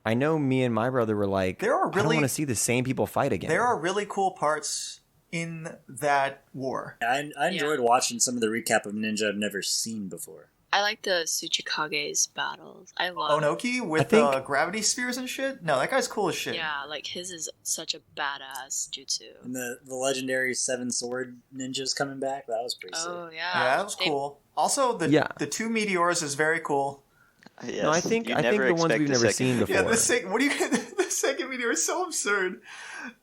I know me and my brother were like, There are I don't really- want to see the same people fight again. There are really cool parts in that war. I enjoyed watching some of the recap of Ninja I've never seen before. I like the Tsuchikage's battles. I love Onoki with think- gravity spears and shit? No, that guy's cool as shit. Yeah, like his is such a badass jutsu. And the legendary Seven Sword Ninjas coming back, that was pretty sick. Oh yeah. Yeah, that was cool. Also, the two meteors is very cool. Yes, No, I think you the never ones expect we've the never second seen video. before. Yeah, the second meteor is so absurd.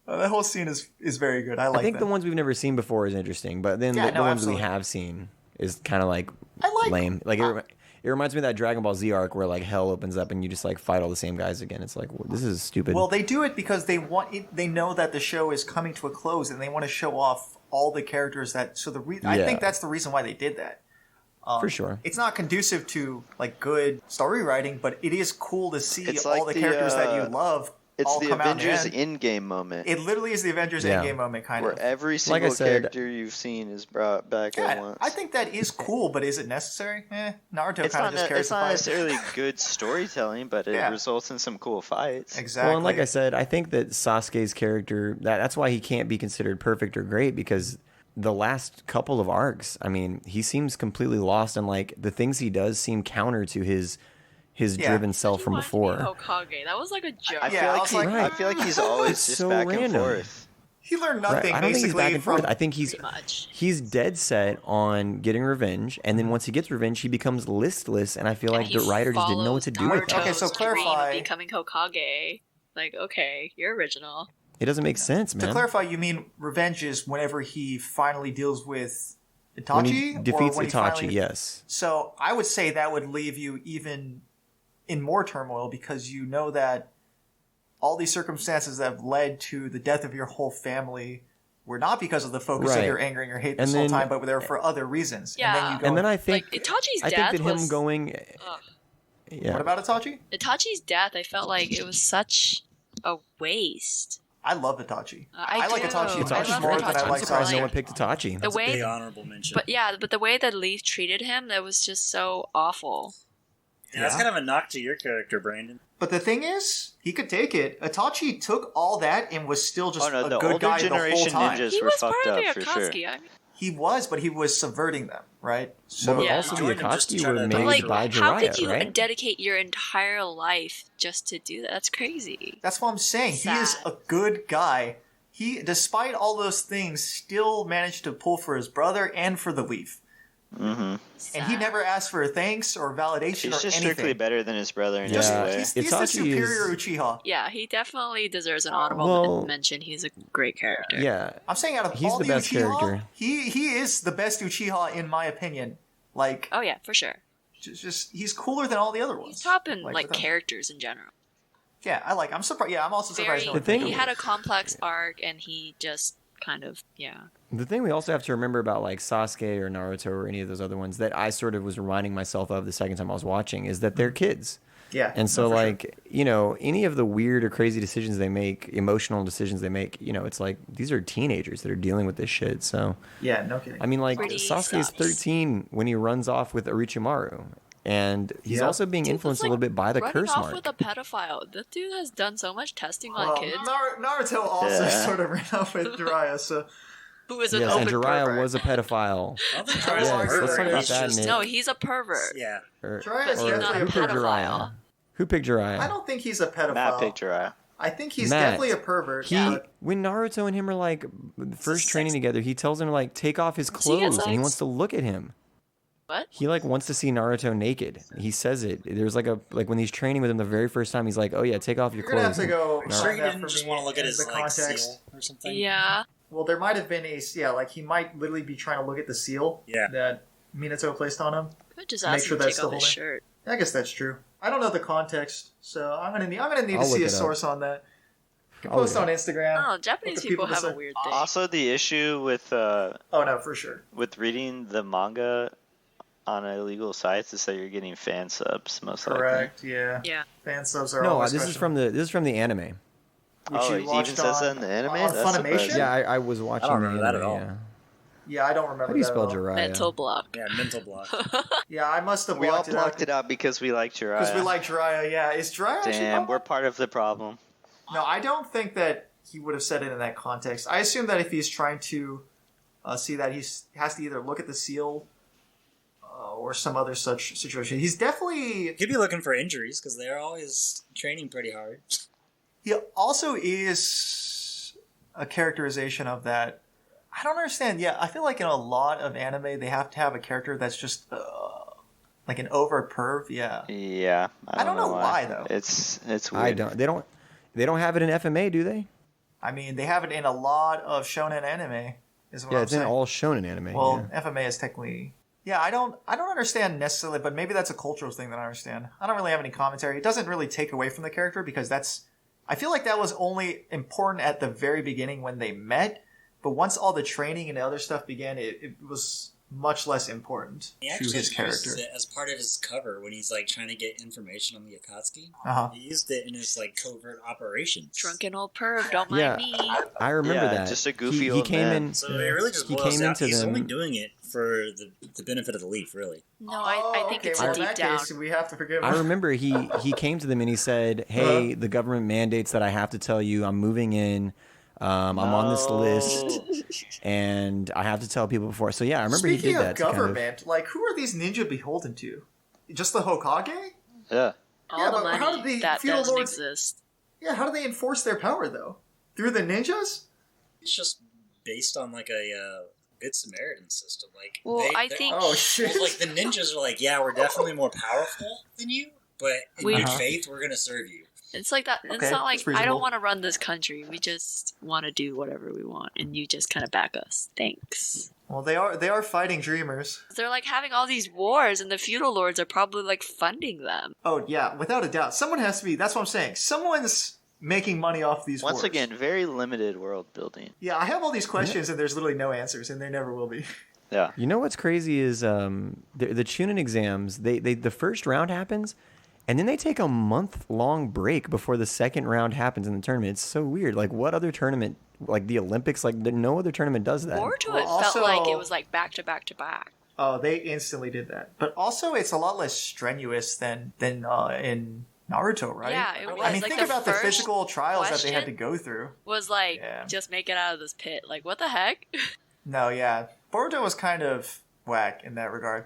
That whole scene is very good. I like I think that. the ones we've never seen before is interesting, but then Yeah, the no, ones absolutely. we have seen is kind of like I like- lame. Like it reminds me of that Dragon Ball Z arc where like hell opens up and you just like fight all the same guys again. It's like this is stupid. Well, they do it because they want it, they know that the show is coming to a close and they want to show off all the characters that. So I Yeah. think that's the reason why they did that. for sure. It's not conducive to like good story writing, but it is cool to see It's all like the characters that you the, love. It's all the come Avengers out in the end. Endgame moment. It literally is the Avengers Yeah. Endgame moment, kind where of. every Like I single said- character you've seen is brought back at Yeah, once. I think that is cool, but is it necessary? Naruto it's kind not, of just carries it's the not fight. necessarily good storytelling, but it Yeah. results in some cool fights. Exactly. Well, and like I said, I think that Sasuke's character that's why he can't be considered perfect or great because the last couple of arcs, I mean, he seems completely lost and like the things he does seem counter to his Yeah. driven self from Reminds me of before. Hokage. That was like a joke. I Yeah, feel I like was like, I feel like he's always It's just so back and random. forth. he learned Right? nothing I don't think he's basically back and from. forth. I think he's Pretty much. he's dead set on getting revenge, and then once he gets revenge, he becomes listless, and I feel like And the he writer just didn't know what to do with follows that. Okay, so Naruto's dream of clarify- becoming Hokage. Like, okay, you're original. It doesn't make sense, man. To clarify, you mean revenge is whenever he finally deals with Itachi? When he defeats or when Itachi, he finally... yes. So I would say that would leave you even in more turmoil because you know that all these circumstances that have led to the death of your whole family were not because of the focus of Right. your anger and your hate And this whole then- time, but they were for other reasons. Yeah. And then you go And then I think Like, Itachi's I think death that him was- going Ugh. Yeah. What about Itachi? Itachi's death, I felt like it was such a waste. I love Itachi. I like do. Itachi I Itachi's love more great. than I Itachi. I'm like surprised Sasuke. no one picked Itachi. The That's a way, big honorable mention. but the way that Leaf treated him, that was just so awful. Yeah, that's kind of a knock to your character, Brandon. But the thing is, he could take it. Itachi took all that and was still just Oh no, a the good older guy the whole generation time. ninjas He were was part fucked of up the for sure. Akatsuki. I mean, He was, but he was subverting them, right? So Well, but Yeah. also He the joined them just to Akatsuki try were to- made but like, by how could Jiraiya, you right? dedicate your entire life just to do that? That's crazy. that's what I'm saying. He is Sad. a good guy. He, despite all those things, still managed to pull for his brother and for the Leaf. Mm-hmm. And he Sad. never asked for thanks or validation He's or just anything. strictly better than his brother in Yeah. every way. He's the Itachi superior is- Uchiha. Yeah, he definitely deserves an honorable Well- mention. He's a great character. Yeah. I'm saying out of He's all the the best Uchiha, character. he is the best Uchiha in my opinion. Like, Oh yeah, for sure. just he's cooler than all the other ones. He's top in Like, like without- characters in general. Yeah, I'm surprised. Yeah, I'm also surprised. Very. no one The thing- picked He him. had a complex arc, and he just kind of The thing we also have to remember about like Sasuke or Naruto or any of those other ones that I sort of was reminding myself of the second time I was watching is that they're kids. Yeah, And so no, for sure. like, you know, any of the weird or crazy decisions they make, emotional decisions they make, you know, it's like these are teenagers that are dealing with this shit. So, Yeah, no kidding. I mean, like Pretty Sasuke is sucks. 13 when he runs off with Orochimaru. And he's Yeah. also being Dude, influenced that's a little bit by the running curse off mark. with a pedophile. That dude has done so much testing on Well, kids. Naruto also Yeah. sort of ran off with Jiraiya, so Who is an Yes, and open Jiraiya pervert. was a pedophile. I don't think Yes, Jiraiya's a let's pervert. talk about He's that, just- Nick. No, he's a pervert. Yeah. Jiraiya But is he's not definitely a a pervert. pedophile. Who picked Jiraiya? I don't think he's a pedophile. Matt picked Jiraiya. I think he's Matt. definitely a pervert. He but when Naruto and him are like first sex training together, he tells him to like take off his he get clothes and he sex? wants to look at him. What? He like wants to see Naruto naked. He says it. There's like when he's training with him the very first time, he's like, "Oh yeah, take off your you're gonna have clothes." to go. I'm find sure he that didn't for just me want to look at in his the like context. seal or something. Yeah. Well, there might have been like he might literally be trying to look at the seal Yeah. that Minato placed on him. Could just Make ask sure him to that's take the off his whole thing. shirt. I guess that's true. I don't know the context, so I'm gonna need I'll to look see a it up. source on that. You can I'll post look on it Instagram. Oh, Japanese What the people people have a say. weird thing. Also, the issue with Oh no, for sure. reading the manga on illegal sites is that you're getting fan subs most likely. Correct. Yeah. Yeah. Fan subs are No, always this is from the anime. Which Oh, you it even watched says that on- in the anime? on That's Funimation. surprising. Yeah, I was watching. I don't remember the that at anime, all. Yeah. Yeah, I don't remember. How do you that at spell all. Jiraiya? Mental block. Yeah, mental block. Yeah, I must have We all blocked it blocked it out because we like Jiraiya. because we like Jiraiya. Yeah, is Jiraiya actually Damn, Papa? we're part of the problem. No, I don't think that he would have said it in that context. I assume that if he's trying to see that he has to either look at the seal or some other such situation. He's definitely. Could be looking for injuries because they're always training pretty hard. He also is a characterization of that. I don't understand. Yeah, I feel like in a lot of anime they have to have a character that's just like an over perv. Yeah. Yeah, I don't know why, though. It's weird. I don't. They don't have it in FMA, do they? I mean, they have it in a lot of shonen anime. Is what Yeah, I'm it's in saying. all shonen anime. Well, yeah. FMA is technically. Yeah, I don't understand necessarily, but maybe that's a cultural thing that I understand. I don't really have any commentary. It doesn't really take away from the character because that's. I feel like that was only important at the very beginning when they met, but once all the training and the other stuff began, it was much less important He to actually his character. uses it as part of his cover when he's like trying to get information on the Akatsuki. Uh-huh. He used it in his like covert operations. Drunken old perv, don't mind Yeah. me. I remember Yeah, that. just a goofy he old came man. in. So it really just He boils came down. into He's them- only doing it for the benefit of the leaf, really. No, I think it's a in deep that down. case, we have to forgive him. I remember he came to them and he said, "Hey, the government mandates that I have to tell you I'm moving in. I'm on this list, and I have to tell people before." So yeah, I remember Speaking he did of that. to kind of- government, like who are these ninja beholden to? Just the Hokage? Yeah. All Yeah, the but how money did the that feudal doesn't lords- exist. Yeah, how do they enforce their power though? Through the ninjas? It's just based on like a Good Samaritan system. Like, Well, I they're- think Oh shit! like the ninjas are like, yeah, we're definitely more powerful than you, but in We- good Uh-huh. faith, we're gonna serve you. it's like that. It's Okay, not like that's I reasonable. don't want to run this country. We just want to do whatever we want, and you just kind of back us. Thanks. Well, they are fighting dreamers. They're like having all these wars, and the feudal lords are probably like funding them. Oh yeah, without a doubt, someone has to be. That's what I'm saying. Someone's making money off these Once wars. again, very limited world building. Yeah, I have all these questions, and there's literally no answers, and there never will be. Yeah. You know what's crazy is the Chunin exams. They the first round happens, and then they take a month-long break before the second round happens in the tournament. It's so weird. Like, what other tournament, like the Olympics, like no other tournament does that. Boruto, Well, it also- felt like it was like back to back to back. Oh, they instantly did that. But also, it's a lot less strenuous than in Naruto, right? Yeah, it was. I mean, like, think about the first physical trials that they had to question go through. was like, Yeah. just make it out of this pit. Like, what the heck? No, yeah. Boruto was kind of whack in that regard.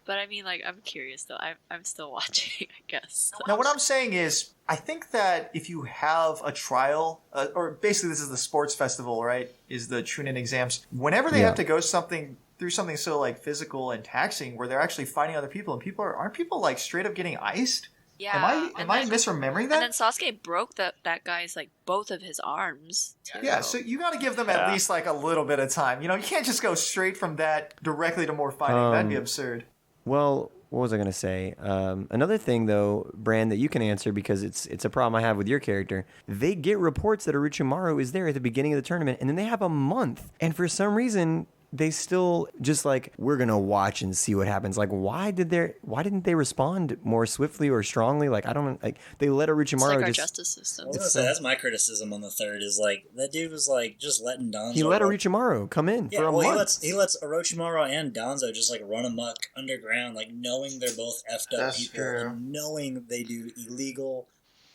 But I mean, like, I'm curious though. I'm still watching, I guess. Now, what I'm saying is, I think that if you have a trial, or basically this is the sports festival, right? Is the Chunin exams. Whenever they Yeah. have to go through something so like physical and taxing, where they're actually fighting other people, and aren't people like straight up getting iced? Yeah. Am I misremembering that? And then Sasuke broke that guy's like both of his arms. Too. Yeah, so you got to give them at least like a little bit of time. You know, you can't just go straight from that directly to more fighting. That'd be absurd. Well, what was I going to say? Another thing, though, Bran, that you can answer because it's a problem I have with your character. They get reports that Orochimaru is there at the beginning of the tournament, and then they have a month. And for some reason, they still just like, we're going to watch and see what happens. Like, why didn't they respond more swiftly or strongly? Like, I don't like, they let Orochimaru It's like our just... justice system. I was gonna say, that's my criticism on the third is like that dude was like just letting Danzo. He let Orochimaru come in for a month. He lets Orochimaru and Danzo just like run amok underground, like knowing they're both effed up That's people true. and knowing they do illegal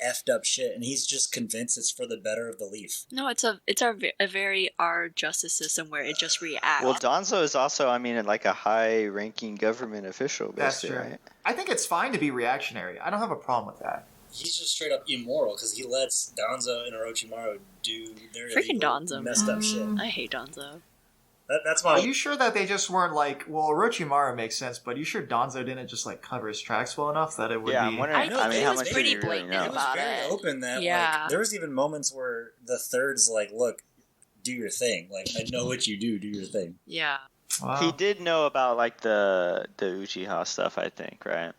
effed up shit, and he's just convinced it's for the better of the Leaf. No, it's a very our justice system where it just reacts. Well, Danzo is also, I mean, like a high-ranking government official, That's basically, true. right? I think it's fine to be reactionary. I don't have a problem with that. He's just straight up immoral because he lets Danzo and Orochimaru do their Freaking illegal, Danzo, messed up shit. I hate Danzo. That's Are my. you sure that they just weren't like, well, Orochimaru makes sense, but you sure Danzo didn't just like cover his tracks well enough that it would Yeah, be... I'm wondering. I I, think mean, it how was much pretty do you really blatant know? It was about very it. open that Yeah. like there was even moments where the third's like, look, do your thing. Like I know what you do your thing. Yeah. Wow. He did know about like the Uchiha stuff, I think, right?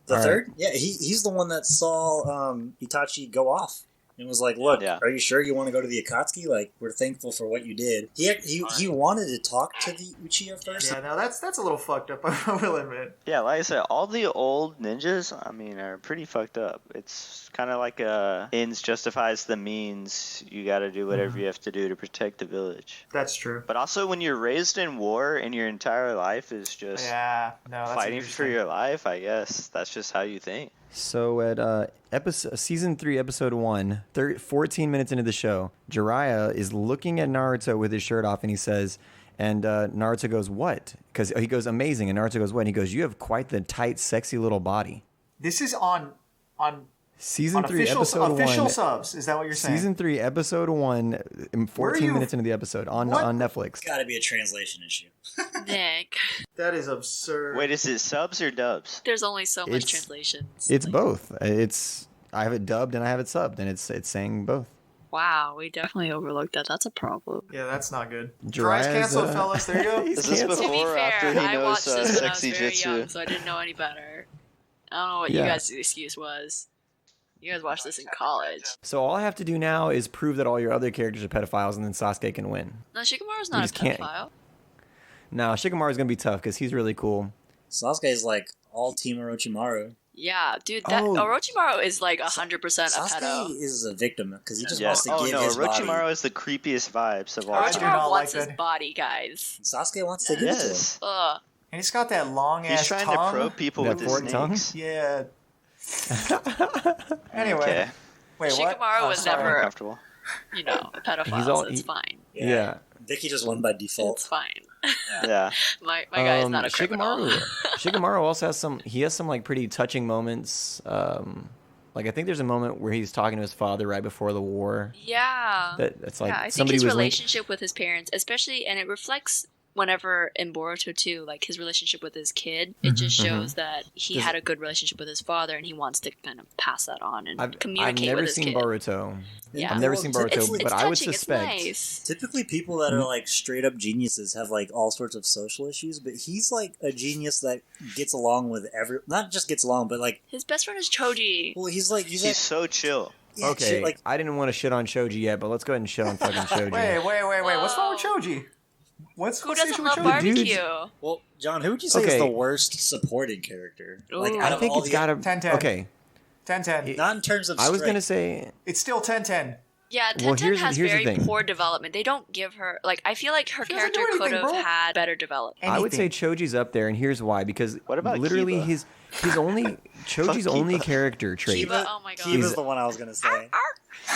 The All third? Yeah, he's the one that saw Itachi go off and was like, look, Yeah. are you sure you want to go to the Akatsuki? Like, we're thankful for what you did. He wanted to talk to the Uchiha first. Yeah, no, that's a little fucked up, I will admit. Yeah, like I said, all the old ninjas, I mean, are pretty fucked up. It's kind of like ends justifies the means. You got to do whatever you have to do to protect the village. That's true. But also, when you're raised in war and your entire life is just Yeah, no, that's fighting for interesting. your life, I guess that's just how you think. So at season 3, episode 1, 14 minutes into the show, Jiraiya is looking at Naruto with his shirt off, and he says, and Naruto goes, "What?" Because he goes, "Amazing," and Naruto goes, "What?" And he goes, "You have quite the tight, sexy little body." This is on Season 3, official, episode official 1. subs. Is that what you're saying? Season 3, episode 1, 14 you- minutes into the episode on What? Netflix. Got to be a translation issue. Nick, That is absurd. Wait, is it subs or dubs? there's only so much It's- translations. It's Like, both. I have it dubbed and I have it subbed, and it's saying both. Wow, we definitely overlooked that. That's a problem. Yeah, that's not good. Jiraiya's, Jiraiya's canceled, fellas. There you go. he's Is this canceled. To be Before or fair, after he I knows, watched this when I was sexy very jitsu? young, so I didn't know any better. I don't know what you Yeah. guys' excuse was. You guys watched this in college. So all I have to do now is prove that all your other characters are pedophiles, and then Sasuke can win. No, Shikamaru's We not a just can't- pedophile. Now Shikamaru's gonna be tough because he's really cool. Sasuke's like all team Orochimaru. Yeah, dude, that Oh. Orochimaru is like 100% a Sasuke pedo. is a victim because he just Yeah. wants to Oh give no, his Orochimaru body. is the creepiest vibes of all I do time. not Orochimaru wants like his that. body, guys. Sasuke wants to give it to him. Yes. Ugh. And he's got that long He's ass trying tongue. to probe people That with his forked tongue? snakes. Yeah. Anyway, Okay. wait, what? Shikamaru Oh, was sorry. never- Uncomfortable. You know, a pedophile, He's all- so it's he- fine. Yeah. Vicky just won by default. It's fine. Yeah. My guy is not a criminal. Shikamaru also has some like pretty touching moments. Like I think there's a moment where he's talking to his father right before the war. Yeah. That's like Yeah, I think somebody his was relationship with his parents, especially, and it reflects whenever in Boruto too, like his relationship with his kid, it just shows that he Does- had a good relationship with his father, and he wants to kind of pass that on and I've communicate never with his seen kid. Boruto. Yeah. I've never Well, seen it's- Boruto, It's but I would touching, suspect. It's nice. Typically, people that are like straight up geniuses have like all sorts of social issues, but he's like a genius that gets along with not just gets along, but like, His best friend is Choji. well, he's like, He's so chill. yeah, Okay, shit, like I didn't want to shit on Shoji yet, but let's go ahead and shit on fucking Shoji. Wait. What's wrong with Choji? What's Who the issue doesn't with love Choji? Dude. barbecue? Well, John, who would you say is Okay. the worst supporting character? Like, Ooh. out I of think all it's the, got to. 10-10. Okay, 10-10. not in terms of I was strength. gonna say. It's still 10-10. Yeah, Well, Tenten here's has the very thing. poor development. They don't give her like. I feel like her She doesn't do character could anything, have bro. had better development. I would say Anything. Choji's up there, and here's why. Because What about literally Kiba? his only Choji's only Kiba. character trait. Kiba, oh my god. Kiba's the one I was gonna say.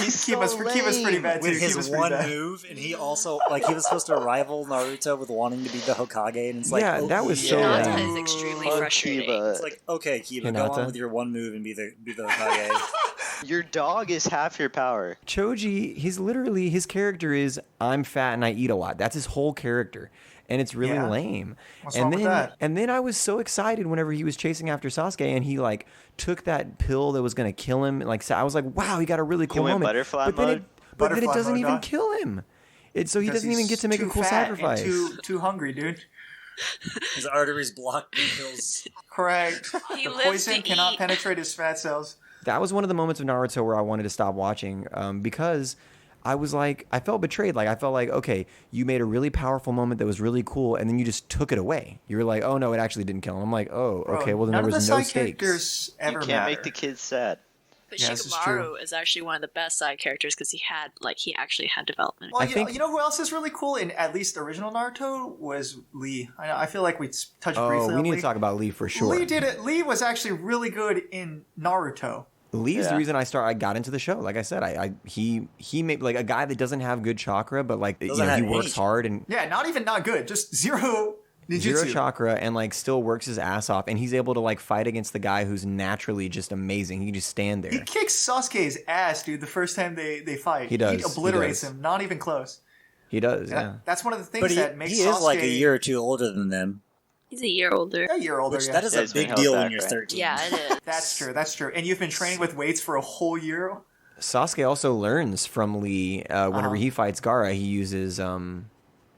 He's so Kiba's pretty lame. bad too. With his Kiba's pretty one bad. move, and he also like he was supposed to rival Naruto with wanting to be the Hokage, and it's like, Yeah, oh, that was so Hinata lame. is extremely Fuck frustrating. Kiba. It's like, okay, Kiba, go Hinata? on with your one move and be the Hokage. Your dog is half your power. Choji, his character is I'm fat and I eat a lot. That's his whole character. And it's really Yeah. lame. What's and wrong then with that? and then I was so excited whenever he was chasing after Sasuke and he like took that pill that was gonna kill him. Like so I was like, wow, he got a really cool went moment. butterfly but then mode? it but then it Butterfly doesn't mode, even dog. kill him. So he Because doesn't even he's get to make a too cool fat sacrifice. and too hungry, dude. His arteries blocked the pills. Correct. He The lives poison to cannot eat. penetrate his fat cells. That was one of the moments of Naruto where I wanted to stop watching because I was like, I felt betrayed. Like, I felt like, okay, you made a really powerful moment that was really cool, and then you just took it away. You were like, oh, no, it actually didn't kill him. I'm like, oh, Bro, okay, well, then none there of was the no side stakes. characters You ever can't matter. make the kids sad. But Yeah, this is true. Shikamaru is actually one of the best side characters because he actually had development. Well, I you, think- know, you know who else is really cool in at least original Naruto was Lee. I feel like we touched briefly Oh, on we need Lee. to talk about Lee for sure. Lee did it. Lee was actually really good in Naruto. Lee's Yeah. the reason I got into the show. Like I said, he made like a guy that doesn't have good chakra, but like Doesn't he have works any. hard and Yeah, not even not good. Just zero ninjutsu. zero chakra and like still works his ass off, and he's able to like fight against the guy who's naturally just amazing. He can just stand He there. kicks Sasuke's ass, dude. The first time they fight, He does, He obliterates he does. him. Not even close. He does, And yeah. that's one of the things But he that makes is Sasuke like a year or two older than them, He's a year older. a year older. which Yeah. that is Yeah, a he's been big held deal back, when you're right? 13. Yeah, it is. That's true. That's true. And you've been training with weights for a whole year. Sasuke also learns from Lee. Whenever he fights Gaara, he uses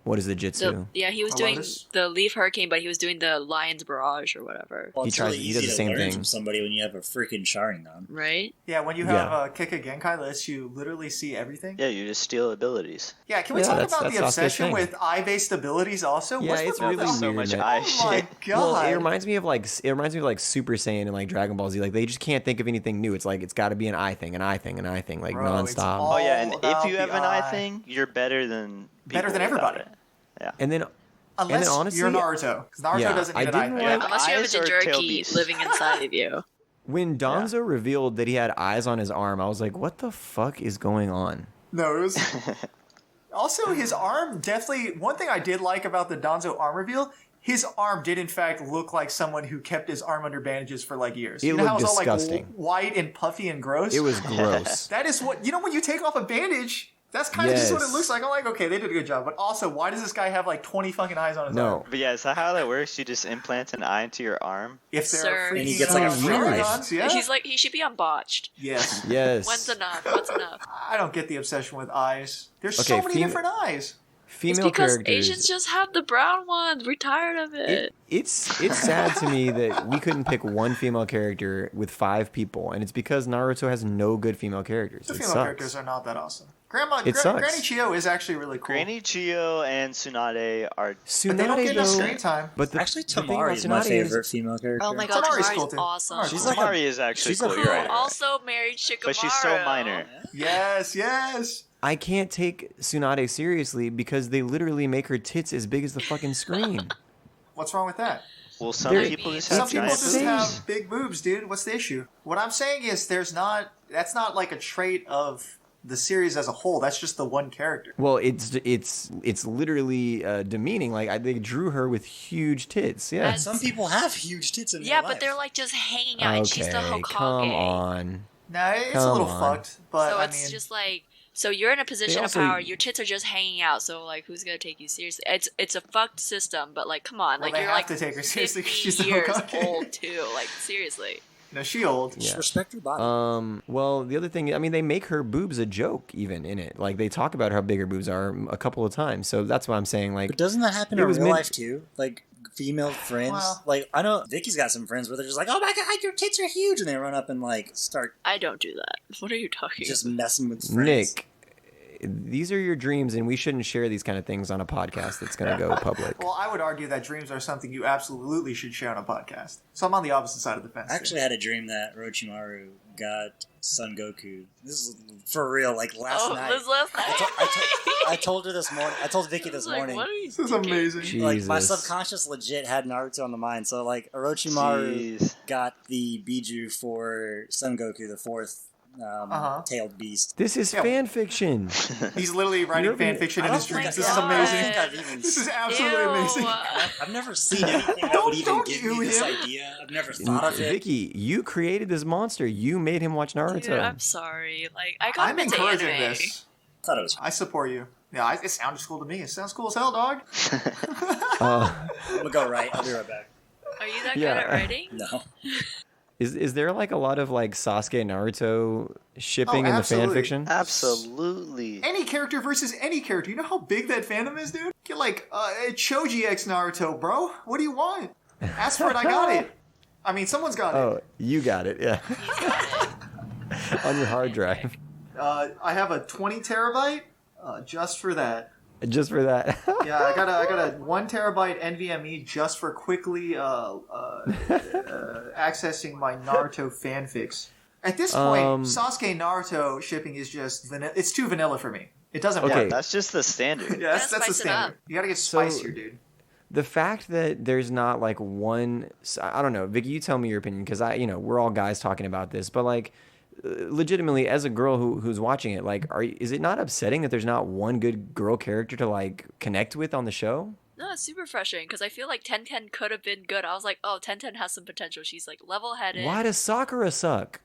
what is the jutsu? He was A doing lotus? the Leaf Hurricane, but he was doing the Lion's Barrage or whatever. Well, He it's tries- really he easy does the to same learn thing. from somebody when you have a freaking Sharingan. Right? Yeah, when you Yeah. have Kika Genkai list, you literally see everything. Yeah, you just steal abilities. Yeah, can we Yeah, talk that's- about the that's Sasuke's obsession thing. with eye-based abilities also? Yeah, What's it's with really that? so weird, much man. eye Oh my shit. god. Well, it reminds me of like Super Saiyan and like Dragon Ball Z. Like they just can't think of anything new. It's like it's got to be an eye thing, like Bro, it's nonstop. all Oh yeah, and about if you the have an eye eye. thing, you're better than Better people than without everybody. it. Yeah. And then Unless honestly, you're Naruto. Because Naruto Yeah, doesn't I need an eye didn't thing. like- Unless you have a eyes or tail Jinchuriki beast? living inside of you. when Danzo revealed that he had eyes on his arm, I was like, "What the fuck is going on?" No, it was... Also, his arm definitely... One thing I did like about the Danzo arm reveal, his arm did in fact look like someone who kept his arm under bandages for like years. It You know how looked it's all like disgusting. white and puffy and gross? It was gross. That is what... You know when you take off a bandage... That's kind of just what it Yes. looks like. I'm like, okay, they did a good job. But also, why does this guy have like 20 fucking eyes on his arm? No, But yeah, is that how that works? You just implant an eye into your arm? If they're Sir. freaking And he gets, like, a free life. Sharingans, yeah. He's like, he should be on botched. Yes. yes. When's enough? What's enough? I don't get the obsession with eyes. There's Okay, so many different eyes. It's Female because characters. Asians just have the brown ones. We're tired of it. It's sad to me that we couldn't pick one female character with 5 people, and it's because Naruto has no good female characters. The It female sucks. characters are not that awesome. It sucks. Granny Chio is actually really cool. Granny Chio and Tsunade are... but they don't get enough though- screen time. But the, Actually, the thing about Tamari is my Tsunade favorite female character. Oh my god, Tamari's Tamari's cool too. awesome. Tamari's She's cool. like a- Tamari is actually she's a cool, Who you're right. also married Shikamaru. But she's so minor. Yes, yes. I can't take Tsunade seriously because they literally make her tits as big as the fucking screen. What's wrong with that? Well, some There- people just Some have people giant just insane. boobs. have big boobs, dude. What's the issue? What I'm saying is that's not like a trait of the series as a whole. That's just the one character. Well, it's literally demeaning. Like they drew her with huge tits. Yeah. That's- Some people have huge tits in Yeah, their but life. they're like just hanging out, and she's the Okay, Hokage. come on. Nah, it's a Come little on. fucked, but So I it's mean, just like, so you're in a position also- of power. Your tits are just hanging out. So like, who's gonna take you seriously? It's a fucked system. But like, come on, Well, like they you're have like to take her seriously 'cause 50 she's the years Hokage. old too. Like seriously. no, she old. Just Yeah. respect your body. Well, the other thing, I mean, they make her boobs a joke even in it. Like they talk about how big her boobs are a couple of times. So that's why I'm saying like but doesn't that happen it in was real meant- life too? Like female friends. Well- Like I know Vicky's got some friends where they're just like, "Oh my god, your tits are huge," and they run up and like start I don't do that. What are you talking just about? messing with friends. Nick. these are your dreams, and we shouldn't share these kind of things on a podcast that's going to go public. Well, I would argue that dreams are something you absolutely should share on a podcast. So I'm on the opposite side of the fence. I actually had a dream that Orochimaru got Son Goku. This is for real, like last night. This last night. I told her this morning. I told Vicky this morning. What are you This is thinking? amazing. Like my Jesus. subconscious legit had Naruto on the mind. So like Orochimaru Jeez. got the Biju for Son Goku, the fourth tailed beast. This is Yeah. fan fiction. He's literally writing You're being- fan fiction I in his don't dreams. think- This is I don't amazing. think I've even This is seen- absolutely Ew. amazing. I've never seen anything that would even Don't give you me this him. idea. I've never thought of it. Vicky, you created this monster. You made him watch Naruto. Dude, I'm sorry. Like, I got I'm into encouraging anime. this. I thought it was. I support you. Yeah, it sounds cool to me. It sounds cool as hell, dog. Uh, I'm gonna go right. I'll be right back. Are you that Yeah. good at writing? No. is there like a lot of like Sasuke Naruto shipping in the fan absolutely. fiction? Absolutely. Any character versus any character. You know how big that fandom is, dude? Get like Choji X Naruto, bro. What do you want? Ask for it, I got it. I mean, someone's got it. Oh, you got it. Yeah, He's got it. on your hard drive, I have a 20 terabyte just for that. just for that. Yeah, I got a 1 terabyte NVMe just for quickly accessing my Naruto fanfics. At this point, Sasuke Naruto shipping is just it's too vanilla for me. It doesn't Okay. work. That's just the standard. Yeah, that's the Spice it up. standard. You gotta get So- spicier, dude. The fact that there's not like one, I don't know, Vicky, you tell me your opinion because we're all guys talking about this, but like, legitimately, as a girl who's watching it, like, is it not upsetting that there's not one good girl character to like connect with on the show? No, it's super frustrating because I feel like 1010 could have been good. I was like, oh, 1010 has some potential. She's like level-headed. Why does Sakura suck?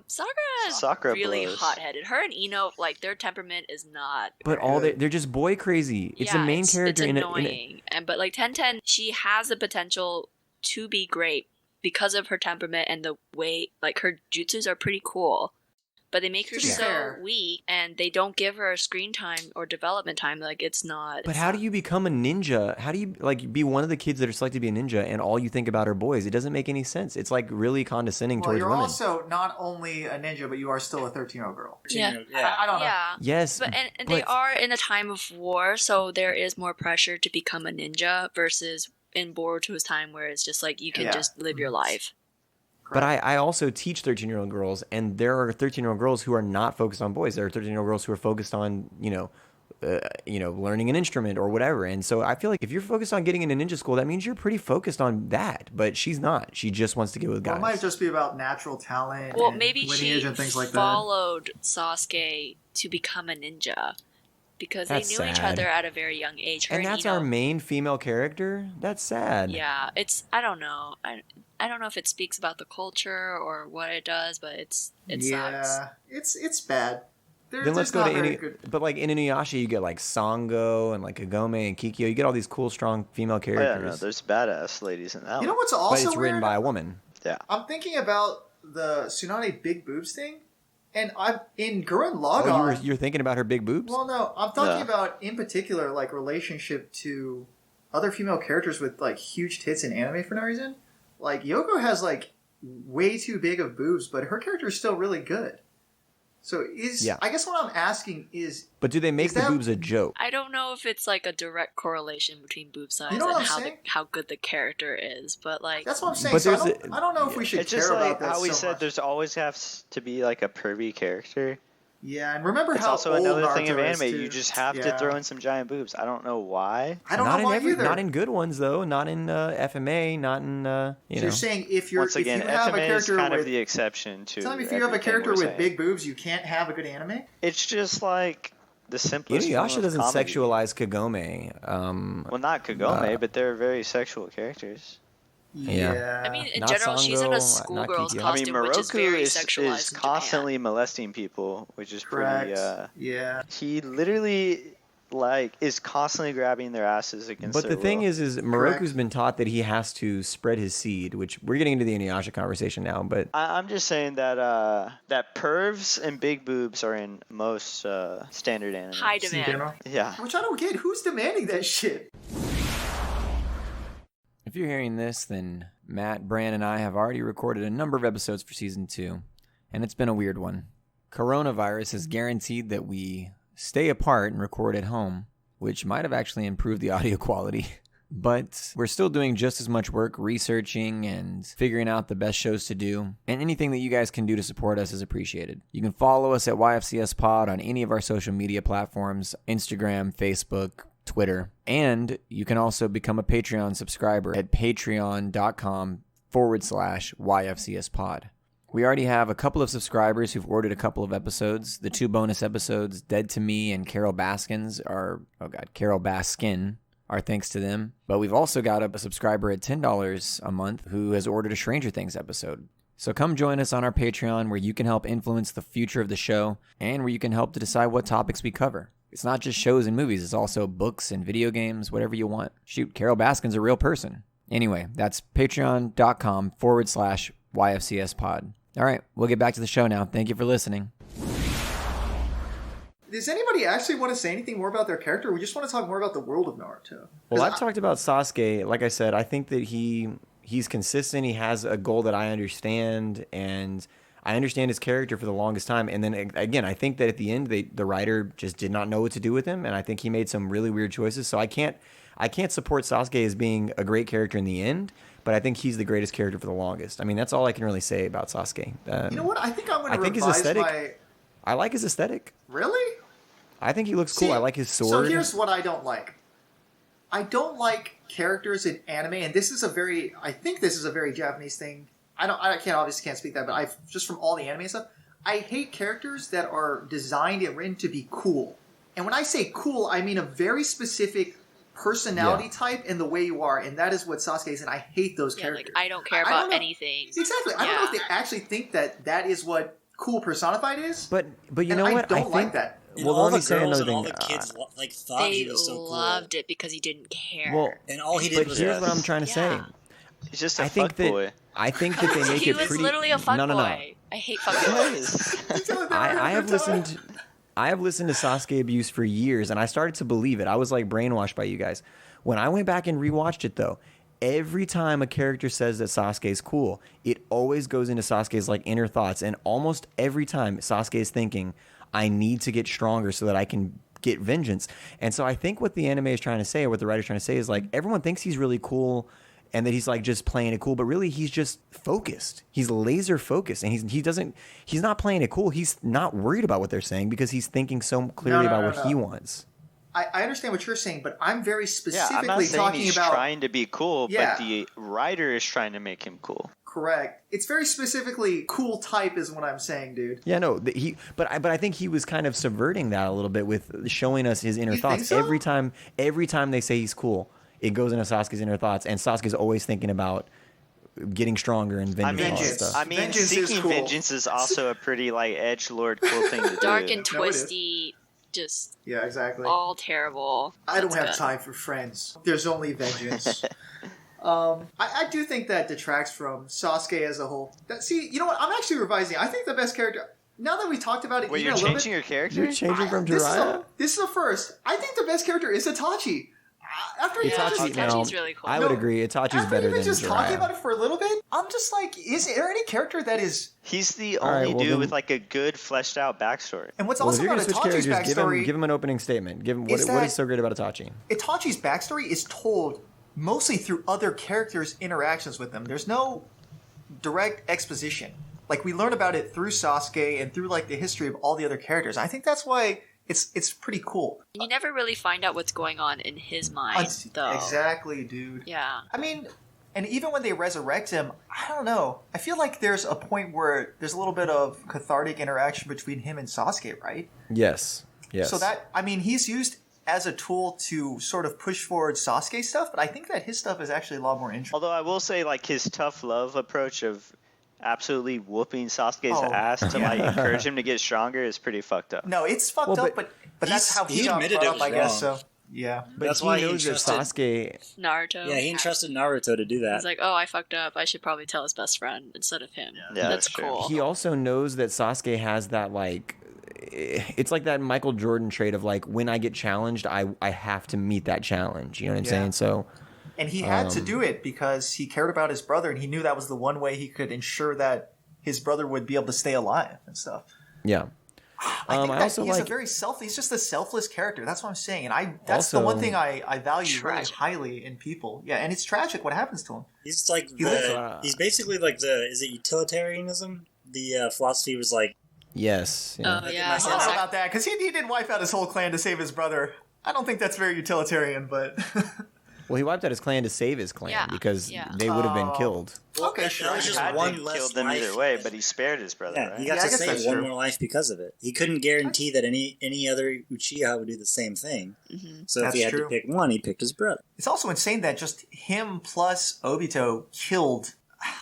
Sakura is Sakura really blows. hot-headed. Her and Ino, like, their temperament is not. But they're just boy crazy. It's the main character it's in annoying. But like 1010, she has the potential to be great because of her temperament and the way, like, her jutsus are pretty cool. But they make her To be so fair. weak, and they don't give her screen time or development time. Like, it's not. But how do you become a ninja? How do you like be one of the kids that are selected to be a ninja and all you think about are boys? It doesn't make any sense. It's like really condescending Well, towards you're women. also not only a ninja, but you are still a 13-year-old girl. Yeah. I don't know. Yeah. Yes, But and they but- are in a time of war, so there is more pressure to become a ninja versus in Boruto's time where it's just like you can Yeah. just live your life. But I also teach 13-year-old girls, and there are 13-year-old girls who are not focused on boys. There are 13-year-old girls who are focused on, learning an instrument or whatever. And so I feel like if you're focused on getting into ninja school, that means you're pretty focused on that. But she's not. She just wants to get with Well, guys. it might just be about natural talent Well, and maybe lineage she and things like that. followed Sasuke to become a ninja because That's they knew each sad. other at a very young age. Her And that's Ino, our main female character? That's sad. Yeah, it's I don't know. I don't know if it speaks about the culture or what it does, but it sucks. Yeah, it's bad. Then let's go to any. But like in Inuyasha, you get like Sango and like Kagome and Kikyo. You get all these cool, strong female Oh, characters. yeah, no, there's badass ladies in that You know one. what's but also it's weird? written by a woman. Yeah. I'm thinking about the Tsunade big boobs thing, and I'm in Gurren Oh, Lagann. you're thinking about her big boobs? Well, no, I'm talking Yeah. about in particular like relationship to other female characters with like huge tits in anime for no reason. Like Yoko has like way too big of boobs, but her character is still really good. So Yeah. I guess what I'm asking is, But do they make Is the that- boobs a joke? I don't know if it's like a direct correlation between boob size You know what and I'm saying? how good the character is, but like that's what I'm saying. But So I there's don't, I don't know if we should It's care just about like that how we so said much. there's always has to be like a pervy character. Yeah, and remember It's how also old another thing Naruto of is, anime. too. You just have to Yeah. throw in some giant boobs. I don't know why. I don't not know why in either. Not in good ones though. Not in FMA. Not in So you know. you're saying if Once again, if you have a FMA is character kind with of the exception to. tell me if you have a everything character we're with saying. big boobs, you can't have a good anime. It's just like the simplest. form Inuyasha of doesn't comedy. sexualize Kagome. Well, not Kagome, but they're very sexual characters. Yeah. I mean, in Not general, she's in Sango, a not schoolgirl's Kikyo. I mean, costume, which is Moroku very is sexualized in constantly molesting people, which is Correct. pretty. Yeah. He literally is constantly grabbing their asses against. But the their thing will. is Moroku's been taught that he has to spread his seed, which we're getting into the Inuyasha conversation now. But I'm just saying that that pervs and big boobs are in most standard anime. High In demand. general. Yeah. Which I don't get. Who's demanding that shit? if you're hearing this, then Matt, Bran, and I have already recorded a number of episodes for season 2, and it's been a weird one. Coronavirus has guaranteed that we stay apart and record at home, which might have actually improved the audio quality. But we're still doing just as much work researching and figuring out the best shows to do. And anything that you guys can do to support us is appreciated. You can follow us at YFCS Pod on any of our social media platforms, Instagram, Facebook, Twitter. And you can also become a Patreon subscriber at patreon.com/YFCS Pod. We already have a couple of subscribers who've ordered a couple of episodes. The 2 bonus episodes, Dead to Me and Carol Baskin, our thanks to them. But we've also got a subscriber at $10 a month who has ordered a Stranger Things episode. So come join us on our Patreon where you can help influence the future of the show and where you can help to decide what topics we cover. It's not just shows and movies, it's also books and video games, whatever you want. Shoot, Carol Baskin's a real person. Anyway, that's patreon.com/YFCS Pod. All right, we'll get back to the show now. Thank you for listening. Does anybody actually want to say anything more about their character? Or we just want to talk more about the world of Naruto. Well, I've talked about Sasuke. Like I said, I think that he's consistent. He has a goal that I understand, and I understand his character for the longest time. And then again, I think that at the end, the writer just did not know what to do with him, and I think he made some really weird choices. So I can't support Sasuke as being a great character in the end, but I think he's the greatest character for the longest. I mean, that's all I can really say about Sasuke. You know what? I think I'm going to revise my... I like his aesthetic. Really? I think he looks cool. I like his sword. So here's what I don't like. I don't like characters in anime, and I think this is a very Japanese thing. I obviously can't speak that, but just from all the anime stuff, I hate characters that are designed and written to be cool. And when I say cool, I mean a very specific personality type and the way you are, and that is what Sasuke is, and I hate those characters. Like, I don't care about anything. Exactly. I don't know if they actually think that is what cool personified is. But you know what? I don't like that. And all the girls and all the kids thought he was so cool. They loved it because he didn't care. Well, and all he did was... Here's what I'm trying to say. He's just a fuckboy. I think that they make he it pretty... He was literally a fuckboy. No. I hate fuckboys. I have listened to Sasuke abuse for years, and I started to believe it. I was like brainwashed by you guys. When I went back and rewatched it, though, every time a character says that Sasuke's cool, it always goes into Sasuke's like inner thoughts, and almost every time Sasuke is thinking, I need to get stronger so that I can get vengeance. And so I think what the anime is trying to say, or what the writer's trying to say, is like everyone thinks he's really cool and that he's like just playing it cool, but really he's just focused. He's laser focused, and he's not playing it cool. He's not worried about what they're saying because he's thinking so clearly about what he wants. I understand what you're saying, but I'm very specifically I'm not saying talking he's about trying to be cool, but the writer is trying to make him cool. Correct. It's very specifically cool type is what I'm saying, dude. Yeah, no, but I think he was kind of subverting that a little bit with showing us his inner thoughts. Think so? Every time they say he's cool, it goes into Sasuke's inner thoughts, and Sasuke's always thinking about getting stronger and vengeance and all that stuff. I mean, seeking vengeance is also a pretty like edgelord cool thing to do. Dark and twisty. Just exactly. All terrible. I don't have time for friends. There's only vengeance. I do think that detracts from Sasuke as a whole. You know what? I'm actually revising. I think the best character. Now that we talked about it, wait, you're changing your character? You're changing from Jiraiya? This is a first. I think the best character is Itachi. Itachi's really cool. I would agree. Itachi's better than Jiraiya. Just talking about it for a little bit, I'm just like, is there any character that is... He's the only dude with like a good fleshed out backstory. And what's also about Itachi's backstory... Give him an opening statement. What is so great about Itachi? Itachi's backstory is told mostly through other characters' interactions with them. There's no direct exposition. Like, we learn about it through Sasuke and through like the history of all the other characters. I think that's why... It's pretty cool. You never really find out what's going on in his mind, though. Exactly, dude. Yeah. I mean, and even when they resurrect him, I don't know. I feel like there's a point where there's a little bit of cathartic interaction between him and Sasuke, right? Yes. So he's used as a tool to sort of push forward Sasuke stuff, but I think that his stuff is actually a lot more interesting. Although I will say, like, his tough love approach of absolutely whooping Sasuke's ass to like encourage him to get stronger is pretty fucked up. No, it's fucked up, but that's how he got brought up, I guess. So yeah, but that's why he knows that Sasuke. Naruto. Yeah, he entrusted Naruto to do that. He's like, oh, I fucked up. I should probably tell his best friend instead of him. Yeah, that's cool. He also knows that Sasuke has that like. It's like that Michael Jordan trait of like, when I get challenged, I have to meet that challenge. You know what I'm saying? So. And he had to do it because he cared about his brother, and he knew that was the one way he could ensure that his brother would be able to stay alive and stuff. Yeah. I think I that also he's like a very he's just a selfless character. That's what I'm saying. And that's the one Also- thing I value really Tragic. highly in people. Yeah, and it's tragic what happens to him. He's like He lives- he's basically like is it utilitarianism? The philosophy was like, yes. Yeah. Oh yeah, I don't know Exactly. about that, because he didn't wipe out his whole clan to save his brother. I don't think that's very utilitarian, but... Well, he wiped out his clan to save his clan Yeah, because yeah. they would have been Oh. killed. Okay, that sure. was just Had one to less killed them life. either way, but he spared his brother, Yeah, right? he got Yeah, I to guess save that's one true. more life because of it. He couldn't guarantee that any other Uchiha would do the same thing. Mm-hmm. So if That's he had true. to pick one, he picked his brother. It's also insane that just him plus Obito killed...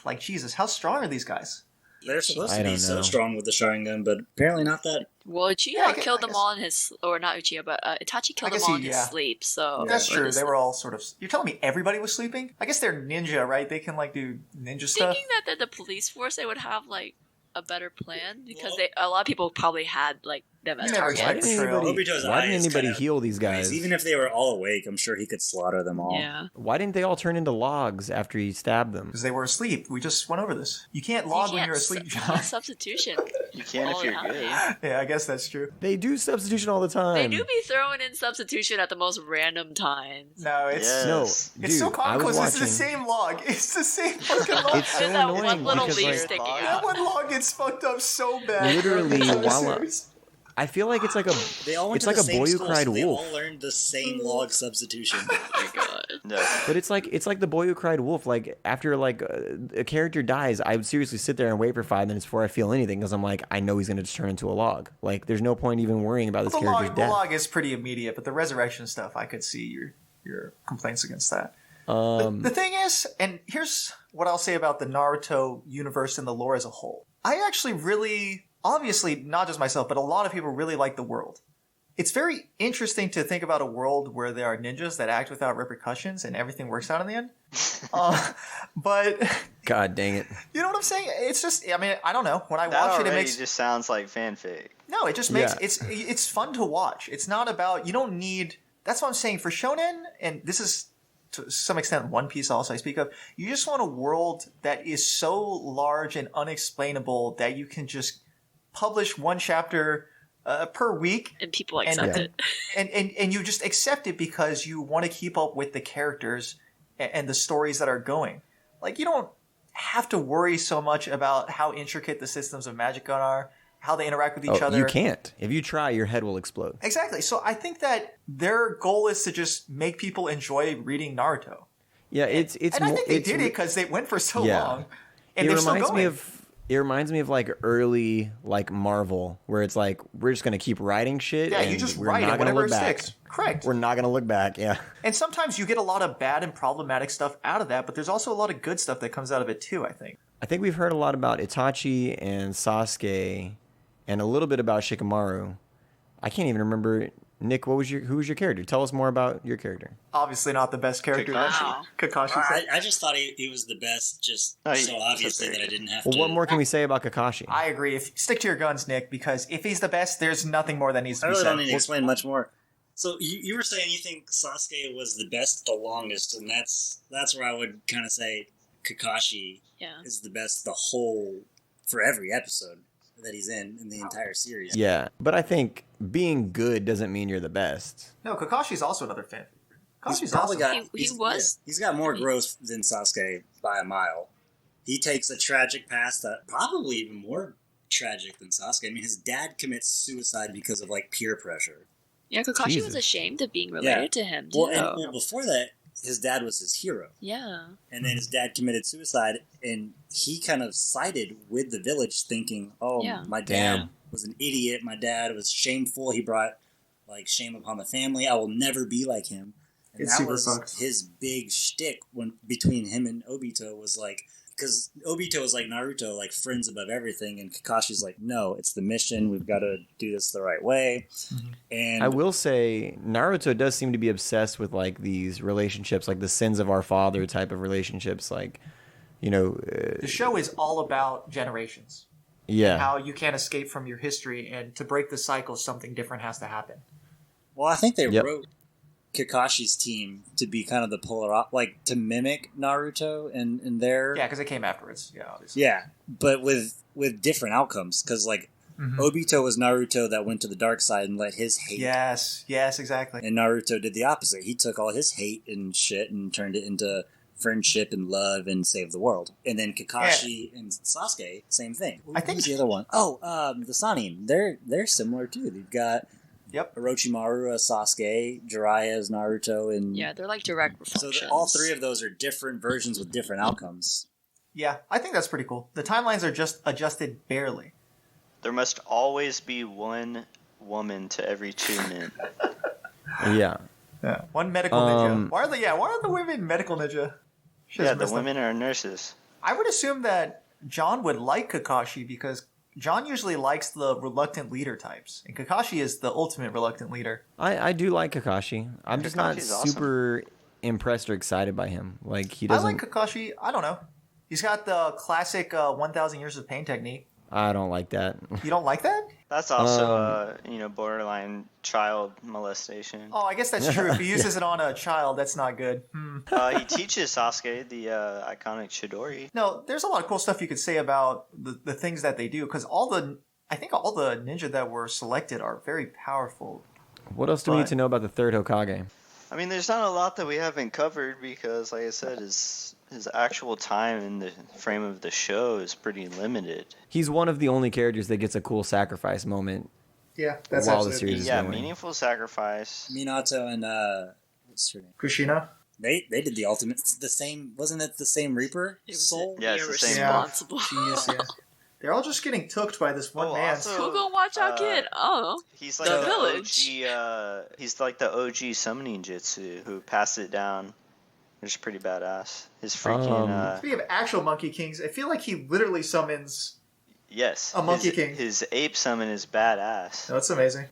Like, Jesus, how strong are these guys? They're supposed I to be don't so know. strong with the Sharingan, but apparently not that. Well, Uchiha Yeah, I killed them guess- all in his, or not Uchiha, but Itachi killed I them guess all he- in yeah. his sleep. So That's Yeah. true. They were all sort of... You're telling me everybody was sleeping? I guess they're ninja, right? They can, like, do ninja stuff. thinking that the police force they would have like a better plan because Well- a lot of people probably had like them as You never Why targets. checked. didn't Betrayal. anybody, Obito's why eye didn't is anybody kinda heal these guys? Even if they were all awake, I'm sure he could slaughter them all. Yeah. Why didn't they all turn into logs after he stabbed them? Because they were asleep. We just went over this. You can't log when you're asleep, John. Substitution. You can all if you're the good. time. Yeah, I guess that's true. They do substitution all the time. They do be throwing in substitution at the most random times. No, it's... Yeah. No, Yes. dude, It's so I comical was 'cause it's watching. the same log. It's the same fucking log. It's so There's that annoying one little because, leaf like, sticking That That out. one log gets fucked up so bad. Literally, I'm while serious. I feel like it's like a They all went it's to like the a same boy who school, cried so they wolf. all learned the same log substitution. Oh my god. No. But it's like the boy who cried wolf. Like after like a character dies, I would seriously sit there and wait for 5 minutes before I feel anything because I'm like, I know he's gonna just turn into a log. Like there's no point even worrying about this The character's log, death. the log is pretty immediate, but the resurrection stuff, I could see your complaints against that. Um, The thing is, and here's what I'll say about the Naruto universe and the lore as a whole. I actually really, obviously, not just myself, but a lot of people really like the world. It's very interesting to think about a world where there are ninjas that act without repercussions and everything works out in the end. But God dang it! you know what I'm saying? It's just, I mean, I don't know. When I That watch it, already it makes just sounds like fanfic. no, it just makes Yeah. it's fun to watch. It's not about you don't need. That's what I'm saying for shonen, and this is to some extent One Piece also I speak of. You just want a world that is so large and unexplainable that you can just publish one chapter per week, And people accept it. and you just accept it because you want to keep up with the characters and the stories that are going. Like you don't have to worry so much about how intricate the systems of Magic are, how they interact with each Oh, other. you can't. If you try, your head will explode. Exactly. So I think that their goal is to just make people enjoy reading Naruto. Yeah, it's And I more- think they it's did re- it because they went for so Yeah. long, and it they're still reminds going. it reminds me of like early like Marvel, where it's like we're just gonna keep writing shit. yeah, and you just we're write not it gonna whenever look it back. sticks. Correct. We're not gonna look back. Yeah. And sometimes you get a lot of bad and problematic stuff out of that, but there's also a lot of good stuff that comes out of it too, I think. I think we've heard a lot about Itachi and Sasuke, and a little bit about Shikamaru. I can't even remember. Nick, who was your character? Tell us more about your character. Obviously not the best character. Kakashi. Kakashi. I just thought he was the best, just Oh, so he's obviously okay. that I didn't have Well, to. what more can we say about Kakashi? I agree. Stick to your guns, Nick, because if he's the best, there's nothing more that needs to I be really said. don't need to explain much more. So you were saying you think Sasuke was the best the longest, and that's where I would kind of say Kakashi Yeah. is the best the whole for every episode that he's in the entire series. Yeah, but I think being good doesn't mean you're the best. No, Kakashi's also another fan. He's Kakashi's probably awesome. got He was- he's got more growth than Sasuke by a mile. He takes a tragic past that probably even more tragic than Sasuke. I mean, his dad commits suicide because of like peer pressure. Yeah, Kakashi Jesus. was ashamed of being related to him. Too. Well, before that, his dad was his hero. Yeah. And then his dad committed suicide, and he kind of sided with the village, thinking, "Oh, Yeah. my dad Damn. was an idiot. My dad was shameful. He brought like shame upon the family. I will never be like him." And It's that super was sucked. his big shtick when between him and Obito was like, because Obito is like Naruto, like friends above everything, and Kakashi's like, "No, it's the mission. We've got to do this the right way." And I will say Naruto does seem to be obsessed with like these relationships, like the sins of our father type of relationships, like The show is all about generations. yeah. How you can't escape from your history, and to break the cycle, something different has to happen. well, I think they Yep. wrote Kakashi's team to be kind of the like to mimic Naruto and their Yeah, because it came afterwards. Yeah, obviously. yeah, but with different outcomes because like Obito was Naruto that went to the dark side and let his hate. Yes, exactly. And Naruto did the opposite. He took all his hate and shit and turned it into friendship and love and saved the world. And then Kakashi and Sasuke, same thing. I think Who's the other one? Oh, the Sannin. They're similar too. They've got Orochimaru as Sasuke, Jiraiya as Naruto, and Yeah, they're like direct reflections. so all three of those are different versions with different outcomes. Yeah, I think that's pretty cool. The timelines are just adjusted barely. There must always be one woman to every 2 men. Yeah. Yeah. One medical ninja. Why are the women medical ninja? Yeah, the women are nurses. I would assume that John would like Kakashi because John usually likes the reluctant leader types, and Kakashi is the ultimate reluctant leader. I do like Kakashi. I'm just not Kakashi's awesome. super impressed or excited by him. Like he doesn't. I like Kakashi. I don't know. He's got the classic 1,000 years of pain technique. I don't like that. You don't like that? That's also, borderline child molestation. Oh, I guess that's true. If he uses it on a child, that's not good. He teaches Sasuke the iconic Chidori. No, there's a lot of cool stuff you could say about the things that they do, because I think all the ninja that were selected are very powerful. What else do we need to know about the third Hokage? I mean, there's not a lot that we haven't covered because, like I said, his actual time in the frame of the show is pretty limited. He's one of the only characters that gets a cool sacrifice moment. Yeah, that's while the absolutely. series is Yeah, going. meaningful sacrifice. Minato and what's her name? Kushina? They did the ultimate. The same, wasn't it the same Reaper soul? Yeah, it's the same. Irresponsible. Genius, yeah. They're all just getting tooked by this one man. Also, Who gonna watch our kid? Oh, he's like The the village. OG. He's like the OG summoning jutsu who passed it down. Which is pretty badass. His freaking. Speaking of actual Monkey Kings, I feel like he literally summons. Yes. A Monkey King. His ape summon is badass. That's amazing.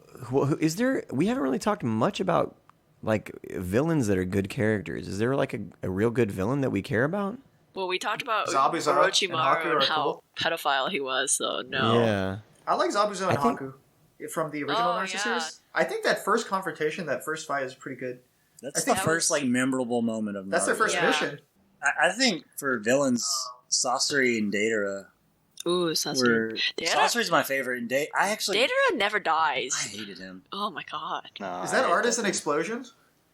Is there? We haven't really talked much about like villains that are good characters. Is there like a real good villain that we care about? well, we talked about Zabuza and Orochimaru Haku and are how cool. pedophile he was. So no. Yeah. I like Zabuza and I think- Haku from the original Oh, Naruto yeah. series. I think that first confrontation, that first fight is pretty good. That's I the think that first was- memorable moment of Naruto. That's their first Yeah. mission. I think for villains, Sasori and Datara Ooh, Sasuke. were. Datara- Sasori's my favorite, and I actually Datara never dies. I hated him. Oh my god. No, Is that artist an explosion?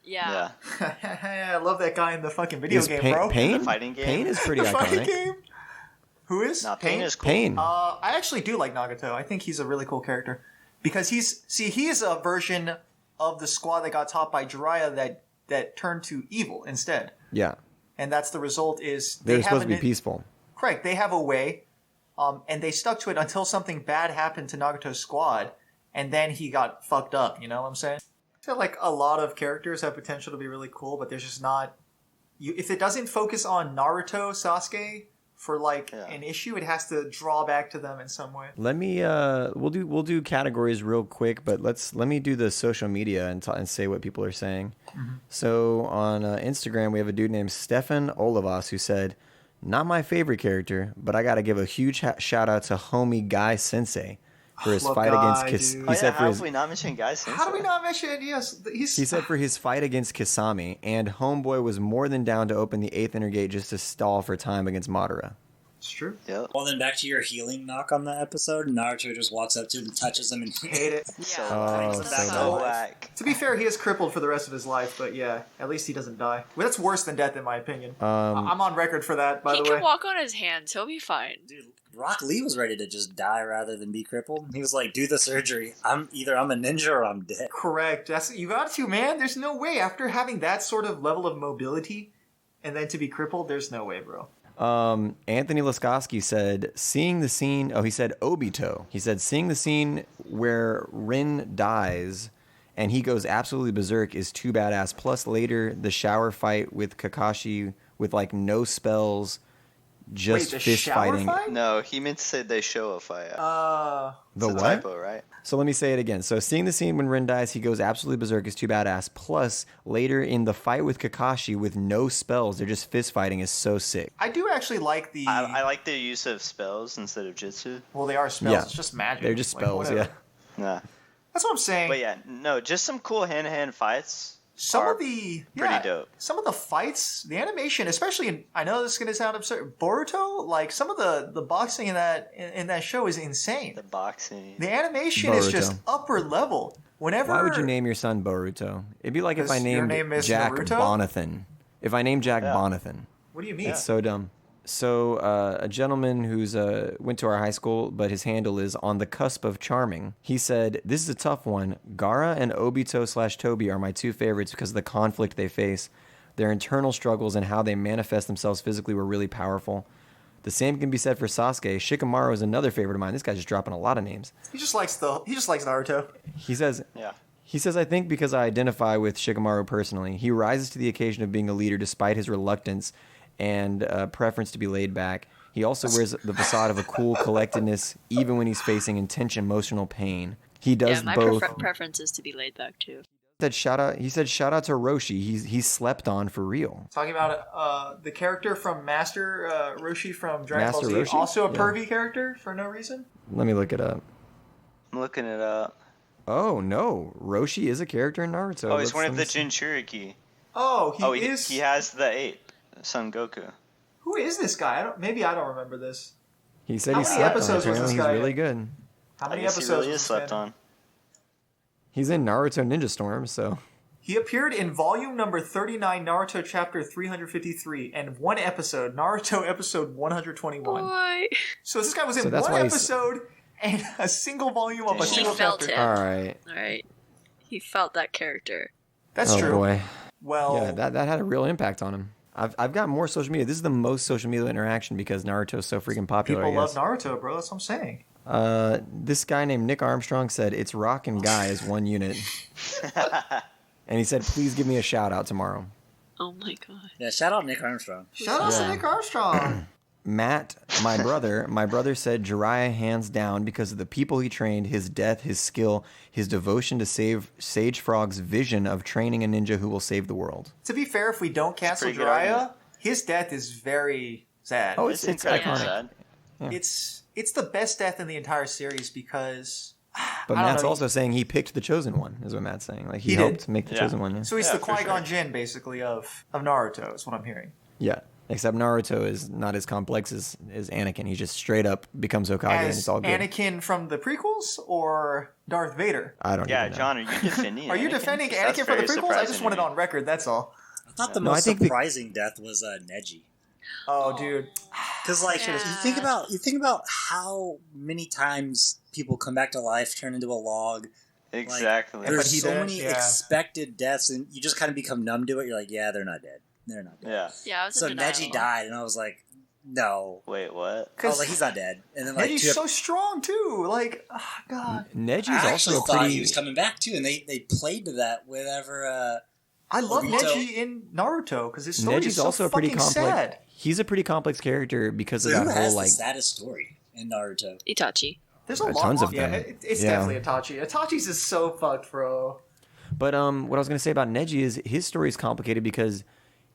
Yeah. I love that guy in the fucking video Is game, Pain, bro. Pain? The fighting game? Pain is pretty The fighting iconic. game. Who is? No, Pain is cool. Pain. I actually do like Nagato. I think he's a really cool character because he is a version of the squad that got taught by Jiraiya that turned to evil instead, Yeah. and that's the result. Is They're have supposed to be an- peaceful. Correct. They have a way, and they stuck to it until something bad happened to Nagato's squad, and then he got fucked up. You know what I'm saying? I feel like a lot of characters have potential to be really cool, but there's just not. If it doesn't focus on Naruto, Sasuke for an issue, it has to draw back to them in some way. Let me we'll do categories real quick, but let me do the social media and say what people are saying. So on Instagram we have a dude named Stefan Olivas who said, "Not my favorite character, but I got to give a huge shout out to homie Guy Sensei for his Love fight Guy, against Kiss." dude. He Oh, said yeah, for how his have we not mentioned guys? How do we not mention it? Yes, he said for his fight against Kisame, and homeboy was more than down to open the 8th inner gate just to stall for time against Madara. It's true. Yep. Well, then back to your healing knock on that episode. Naruto just walks up to him and touches him and Hate it. So, Oh, brings him back so to so life. whack. To be fair, he is crippled for the rest of his life, but yeah, at least he doesn't die. Well, that's worse than death, in my opinion. I'm on record for that, by he the can way. walk on his hands. He'll be fine. Dude, Rock Lee was ready to just die rather than be crippled. He was like, "Do the surgery. I'm a ninja or I'm dead." Correct. You got to, man. There's no way. After having that sort of level of mobility, and then to be crippled, there's no way, bro. Anthony Laskowski said, seeing the scene, he said Obito. He said, seeing the scene where Rin dies and he goes absolutely berserk is too badass. Plus later, the shower fight with Kakashi with no spells, just Wait, the fist shower fighting. fight? No, he meant to say they show a fight. The It's a what? typo, right? So let me say it again. So seeing the scene when Rin dies, he goes absolutely berserk is too badass. Plus later in the fight with Kakashi with no spells, they're just fist fighting is so sick. I do actually like the. I like the use of spells instead of jutsu. Well, they are spells. Yeah. It's just magic. They're just spells, whatever. yeah. Nah. That's what I'm saying. But yeah, no, just some cool hand-to-hand fights. some of the pretty dope. Some of the fights, the animation, especially in, I know this is going to sound absurd, Boruto, like some of the boxing in that show is insane. The boxing. The animation is just upper level. Whenever Why would you name your son Boruto? It'd be like if I named Jack Naruto? Bonathan. If I named Jack Bonathan. What do you mean? It's so dumb. So a gentleman who's went to our high school, but his handle is on the cusp of charming. He said, "This is a tough one. Gaara and Obito/Toby are my two favorites because of the conflict they face. Their internal struggles and how they manifest themselves physically were really powerful. The same can be said for Sasuke. Shikamaru is another favorite of mine." This guy's just dropping a lot of names. He just likes Naruto. He says, I think because I identify with Shikamaru personally, he rises to the occasion of being a leader despite his reluctance and preference to be laid back. He also wears the facade of a cool collectedness even when he's facing intense emotional pain. He does both. My preference is to be laid back too. He said shout out to Roshi. He's slept on for real. Talking about the character from Master Roshi from Dragon Ball Z, Roshi? also a pervy character for no reason. Let me look it up. I'm looking it up. Oh no, Roshi is a character in Naruto. Oh, he's one of the Jinchuriki. He has the ape, Son Goku. Who is this guy? Maybe I don't remember this. He said How he many slept on. episodes was Apparently this guy he's really in? good. How many I guess episodes? he really was is this slept man? on. He's in Naruto Ninja Storm, so He appeared in volume number 39, Naruto chapter 353, and one episode, Naruto episode 121. Boy. So this guy was in that's one why episode and a single volume of a He single felt chapter. it. all right. Alright. He felt that character. That's Oh true. boy. Well, Yeah, that had a real impact on him. I've got more social media. This is the most social media interaction because Naruto's so freaking popular. people I love guess. Naruto, bro. That's what I'm saying. This guy named Nick Armstrong said it's Rock and Guy as one unit, and he said please give me a shout out tomorrow. Oh my god. Yeah, shout out Nick Armstrong. Shout out to Nick Armstrong. Matt, my brother said Jiraiya hands down because of the people he trained, his death, his skill, his devotion to save Sage Frog's vision of training a ninja who will save the world. To be fair, if we don't cancel pretty good Jiraiya, argument. his death is very sad. Oh, It's it's incredibly iconic. sad. It's the best death in the entire series because But I don't Matt's know. also saying he picked the chosen one, is what Matt's saying. Like he He did. helped make the Yeah. chosen one. Yeah. so he's Yeah, the for Qui-Gon sure. Jinn basically of Naruto is what I'm hearing. Yeah. Except Naruto is not as complex as Anakin. He just straight up becomes Hokage and As it's all good. Anakin from the prequels or Darth Vader? I don't Yeah, even know. John, are you defending? Are you Anakin? defending That's Anakin for the very prequels? I surprising just to want it me. on record. That's all. I thought the No, most I think surprising death was Neji. Oh, dude. Because like Yeah. you think about how many times people come back to life, turn into a log. Exactly. But There's he so did, many yeah. expected deaths, and you just kind of become numb to it. You're like, yeah, they're not dead. They're not dead. Yeah. Yeah, I was So in denial. Neji died, and I was like, no. Wait, what? I was like, he's not dead. And then like Neji's so strong too. Like, oh, God. Neji's I also actually a thought pretty. he was coming back too, and they played to that whenever. I love Obito. Neji in Naruto because his story Neji's is so also a pretty fucking complex. sad. He's a pretty complex character because So of who that has whole the like. saddest story in Naruto? Itachi. There's a lot tons of yeah, them. it's Yeah. definitely Itachi. Itachi's is so fucked, bro. But what I was gonna say about Neji is his story is complicated because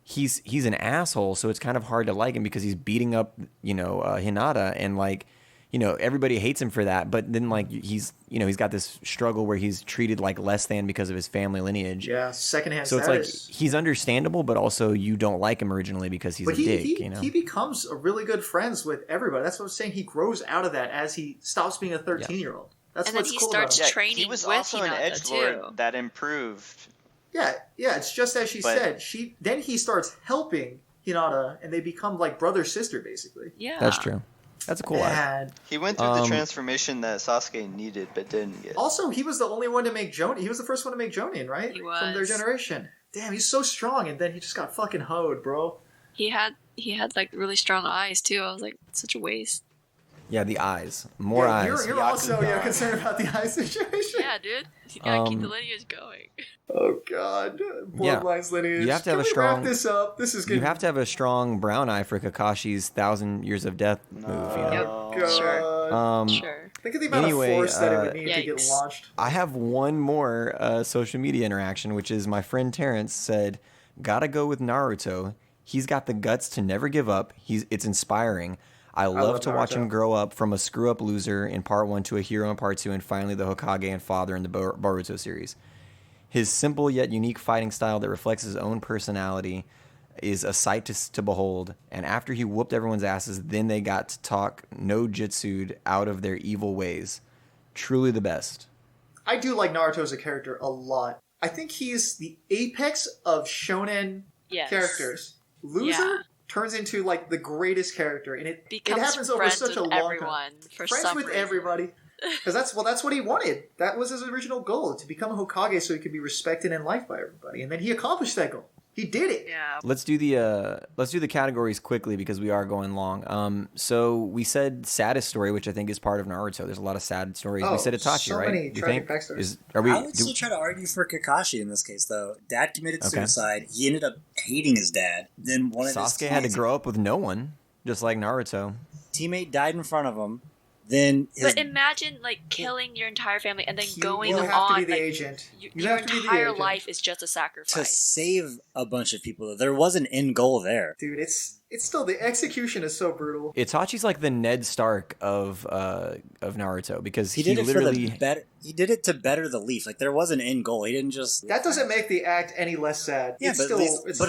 he's an asshole, so it's kind of hard to like him because he's beating up Hinata and like everybody hates him for that. But then like he's got this struggle where he's treated like less than because of his family lineage. Yeah, secondhand So it's like status. he's understandable, but also you don't like him originally because he's But a he, dick. he becomes a really good friends with everybody. That's what I'm saying. He grows out of that as he stops being a 13-year-old. That's And then what's he cool starts about it. training he was with also an Hinata, edgelord too. that improved. Yeah, it's just as she But- said. Then he starts helping Hinata, and they become like brother sister basically. Yeah. That's true. That's a cool arc. And He went through the transformation that Sasuke needed but didn't get. also, he was the only one to make Jonin. He was the first one to make Jonin, right? He From their was. generation. Damn, he's so strong, and then he just got fucking hoed, bro. He had like really strong eyes too. I was like, such a waste. Yeah, the eyes. More Yeah, eyes. You're also concerned about the eye situation. Yeah, dude. You gotta keep the lineage going. Oh God, Bloodlines lineage. You have to have Can a we strong- wrap this up? This is good. You have to have a strong brown eye for Kakashi's 1,000 Years of Death move. Yep. God. Sure. Think of the amount Anyway, of force that it would need to get yikes. launched. I have one more social media interaction, which is my friend Terrence said, "Gotta go with Naruto. He's got the guts to never give up. It's inspiring. I love to watch Naruto. him grow up from a screw-up loser in Part 1 to a hero in Part 2 and finally the Hokage and father in the Boruto series. His simple yet unique fighting style that reflects his own personality is a sight to behold. And after he whooped everyone's asses, then they got to talk no jutsu'd out of their evil ways. Truly the best. I do like Naruto as a character a lot. I think he's the apex of shonen characters. Loser turns into like the greatest character, and it happens over such a long time. Friends with everybody. Because that's what he wanted. That was his original goal, to become a Hokage so he could be respected and liked by everybody. And then he accomplished that goal. He did it. Yeah. Let's do the categories quickly because we are going long. So we said saddest story, which I think is part of Naruto. There's a lot of sad stories. We said Itachi, so right? Many tragic backstories. I would still try to argue for Kakashi in this case, though. Dad committed suicide. He ended up hating his dad. Then one of his Sasuke had to grow up with no one, just like Naruto. Teammate died in front of him. Then but imagine like killing your entire family and then going you on have to be the like agent. your entire life is just a sacrifice. To save a bunch of people, there was an end goal there. Dude, it's still, the execution is so brutal. Itachi's like the Ned Stark of Naruto because he did it literally for the better. He did it to better the Leaf. Like there was an end goal. He didn't just. That doesn't make the act any less sad. Yeah, it's but still,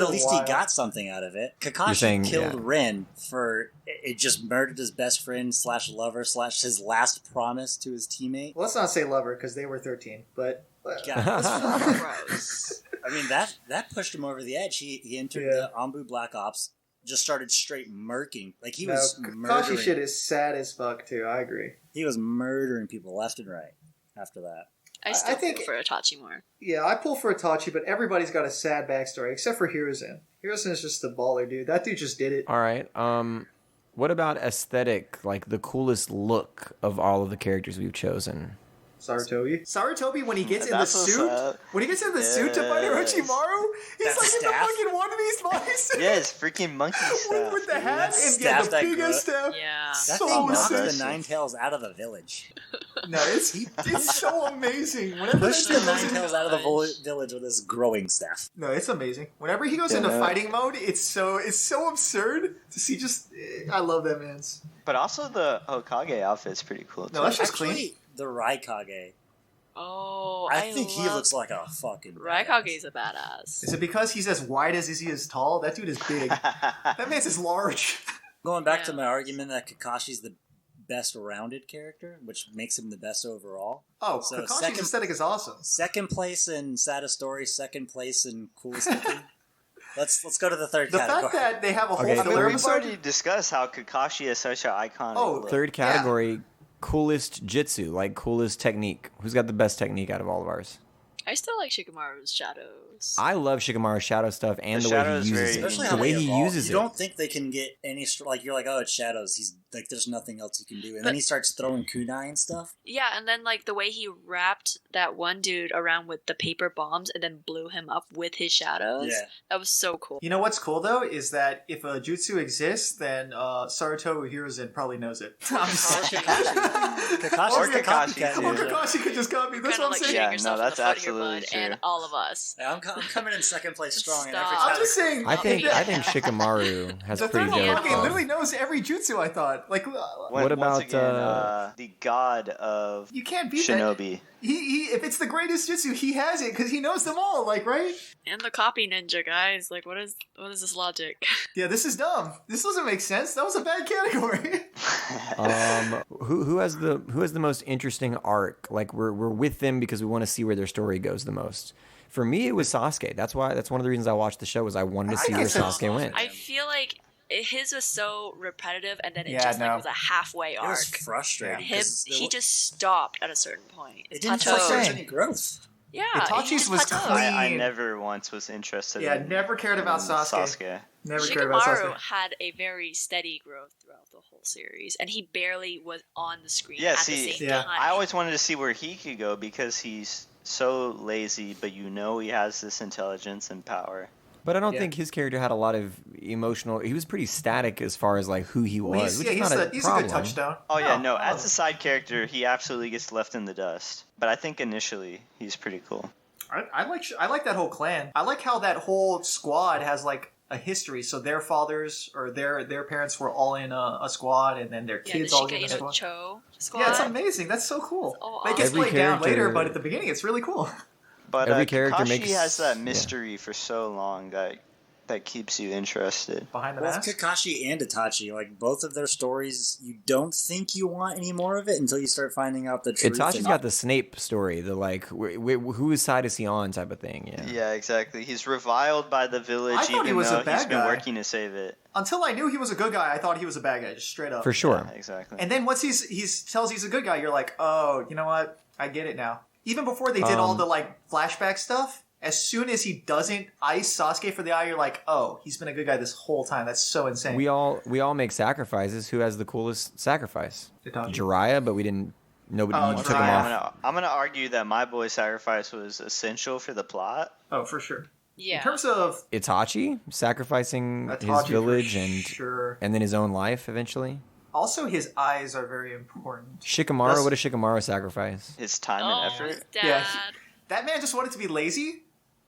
at least he got something out of it. Kakashi killed Ren for it. Just murdered his best friend / lover / his last promise to his teammate. Well, let's not say lover because they were 13, but. Gross. I mean that pushed him over the edge. He entered the Anbu Black Ops. Just started straight murking. Like he was murdering. Kakashi shit is sad as fuck too. I agree. He was murdering people left and right after that. I think pull for Itachi more. Yeah, I pull for Itachi, but everybody's got a sad backstory except for Hiruzen. Hiruzen is just a baller, dude. That dude just did it. All right. What about aesthetic? Like the coolest look of all of the characters we've chosen. Sarutobi, when he gets in the suit, to fight Orochimaru, he's like in the fucking One Piece body. Yeah, it's freaking monkey staff. With the hat and staff the biggest staff. Yeah. That thing knocked the Nine Tails out of the village. No, it's so amazing. Whenever Pushed the Nine Tails out of the village with his growing staff. No, it's amazing. Whenever he goes into fighting mode, it's so absurd to see. I love that man's. But also the Hokage outfit's pretty cool too. No, that's just clean. The Raikage. Oh, I think he looks like a fucking Raikage's a badass. Is it because he's as wide as he is tall? That dude is big. That man's is large. Going back to my argument that Kakashi's the best rounded character, which makes him the best overall. Oh, so Kakashi's aesthetic is awesome. Second place in saddest story, second place in coolest looking. Let's go to the third category. The fact that they have a whole filler episode. We've already discussed how Kakashi is such an iconic look. Third category, coolest jutsu, like coolest technique. Who's got the best technique out of all of ours? I still like Shikamaru's shadows. I love Shikamaru's shadow stuff and the way he uses it. Especially the way he uses it. You don't think they can get any like you're like, oh, it's shadows. He's like, there's nothing else he can do, and then he starts throwing kunai and stuff. Yeah, and then like the way he wrapped that one dude around with the paper bombs and then blew him up with his shadows. Yeah, that was so cool. You know what's cool though is that if a jutsu exists, then Sarutobi Hiruzen probably knows it. Kakashi could just copy. That's what I'm saying. Yeah, no, that's absolutely true. And all of us. Yeah, I'm coming in second place strong. In every I'm just saying. I think Shikamaru has pretty good. Hokage literally knows every jutsu. I thought. Like, what about the god of you can't beat Shinobi? He if it's the greatest jutsu, he has it because he knows them all. Like, right? And the copy ninja, guys. Like, what is this logic? Yeah, this is dumb. This doesn't make sense. That was a bad category. Who has the most interesting arc? Like, we're with them because we want to see where their story goes the most. For me, it was Sasuke. That's one of the reasons I watched the show was I wanted to see where Sasuke went. I feel like his was so repetitive, and then it was a halfway arc. It was frustrating. He just stopped at a certain point. It didn't feel like any growth. Yeah, Itachi's was clean. I never once was interested. Yeah, never cared about Sasuke. Never cared about Sasuke. Had a very steady growth throughout the whole series, and he barely was on the screen at the same time. I always wanted to see where he could go because he's so lazy, but he has this intelligence and power. But I don't think his character had a lot of emotional. He was pretty static as far as like who he was. He's a good touchdown. Oh yeah, no. As a side character, he absolutely gets left in the dust. But I think initially he's pretty cool. I like that whole clan. I like how that whole squad has like a history. So their fathers or their parents were all in a squad, and then their kids all get in a squad. Yeah, it's amazing. That's so cool. It gets played down later, but at the beginning, it's really cool. But Every character Kakashi makes has that mystery for so long that keeps you interested. Behind the Both mask? Kakashi and Itachi, like both of their stories, you don't think you want any more of it until you start finding out the truth. Itachi's got the Snape story, the like, whose side is he on type of thing. Yeah. Yeah, exactly. He's reviled by the village, I thought even he was a though bad he's been guy. working to save it. Until I knew he was a good guy, I thought he was a bad guy, just straight up. For sure. Yeah, exactly. And then once he's tells he's a good guy, you're like, oh, you know what? I get it now. Even before they did all the like flashback stuff, as soon as he doesn't ice Sasuke for the eye, you're like, oh, he's been a good guy this whole time. That's so insane. We all make sacrifices. Who has the coolest sacrifice? Itachi. Jiraiya, but we didn't. Nobody took him Jiraiya. off. I'm gonna argue that my boy's sacrifice was essential for the plot. Oh, for sure. Yeah. In terms of Itachi sacrificing Itachi, his village for and sure. and then his own life eventually. Also, his eyes are very important. Shikamaru, That's- what does Shikamaru sacrifice? His time Oh, and his effort. dad. Yeah, that man just wanted to be lazy.